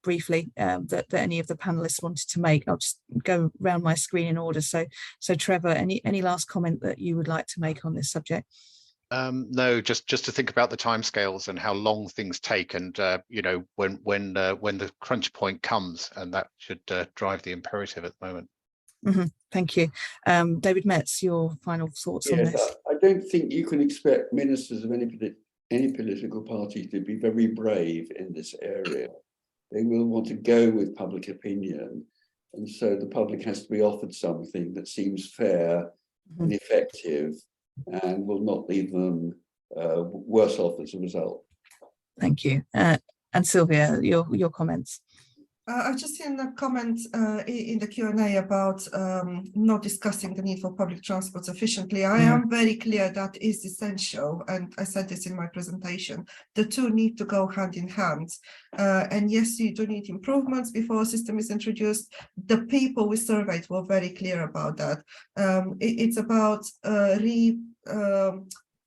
briefly that any of the panelists wanted to make. I'll just go around my screen in order. So Trevor, any last comment that you would like to make on this subject? No, just to think about the timescales and how long things take, and you know, when the crunch point comes, and that should drive the imperative at the moment. Thank you. David Metz, your final thoughts on this? I don't think you can expect ministers of any political party to be very brave in this area. They will want to go with public opinion, and so the public has to be offered something that seems fair and effective, and will not leave them worse off as a result. Thank you. And Silviya, your comments. I've just seen a comment in the Q&A about not discussing the need for public transport sufficiently. I am very clear that is essential, and I said this in my presentation. The two need to go hand in hand. And yes, you do need improvements before a system is introduced. The people we surveyed were very clear about that. It's about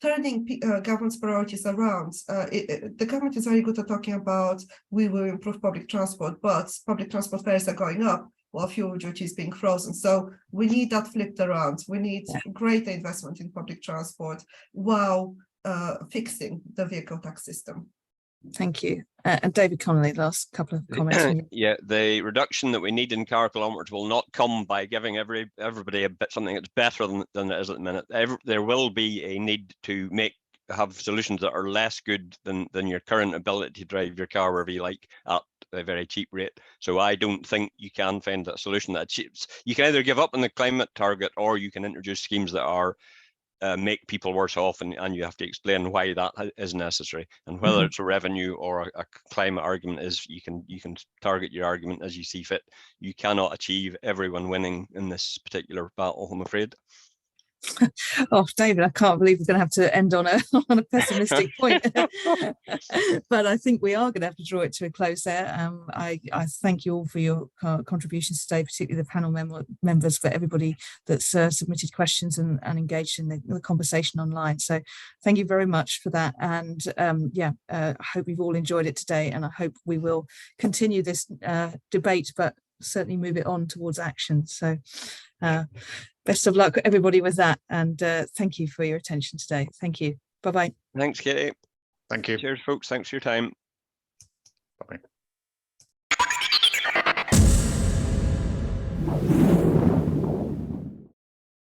turning government's priorities around. The government is very good at talking about we will improve public transport, but public transport fares are going up while fuel duty is being frozen. So we need that flipped around. We need greater investment in public transport while fixing the vehicle tax system. Thank you. And David Connolly, last couple of comments. Yeah, the reduction that we need in car kilometres will not come by giving everybody a bit something that's better than it is at the minute. There will be a need to have solutions that are less good than your current ability to drive your car wherever you like at a very cheap rate. So I don't think you can find a solution that achieves. You can either give up on the climate target, or you can introduce schemes that are make people worse off, and you have to explain why that is necessary, and whether it's a revenue or a climate argument is you can target your argument as you see fit. You cannot achieve everyone winning in this particular battle, I'm afraid. Oh, David, I can't believe we're going to have to end on a pessimistic point. But I think we are going to have to draw it to a close there. I thank you all for your contributions today, particularly the panel members, for everybody that's submitted questions and engaged in the conversation online. So thank you very much for that. And I hope you've all enjoyed it today, and I hope we will continue this debate, but certainly move it on towards action. So best of luck everybody with that, and thank you for your attention today. Thank you. Bye-bye. Thanks, Katie. Thank you. Cheers, folks. Thanks for your time. Bye-bye.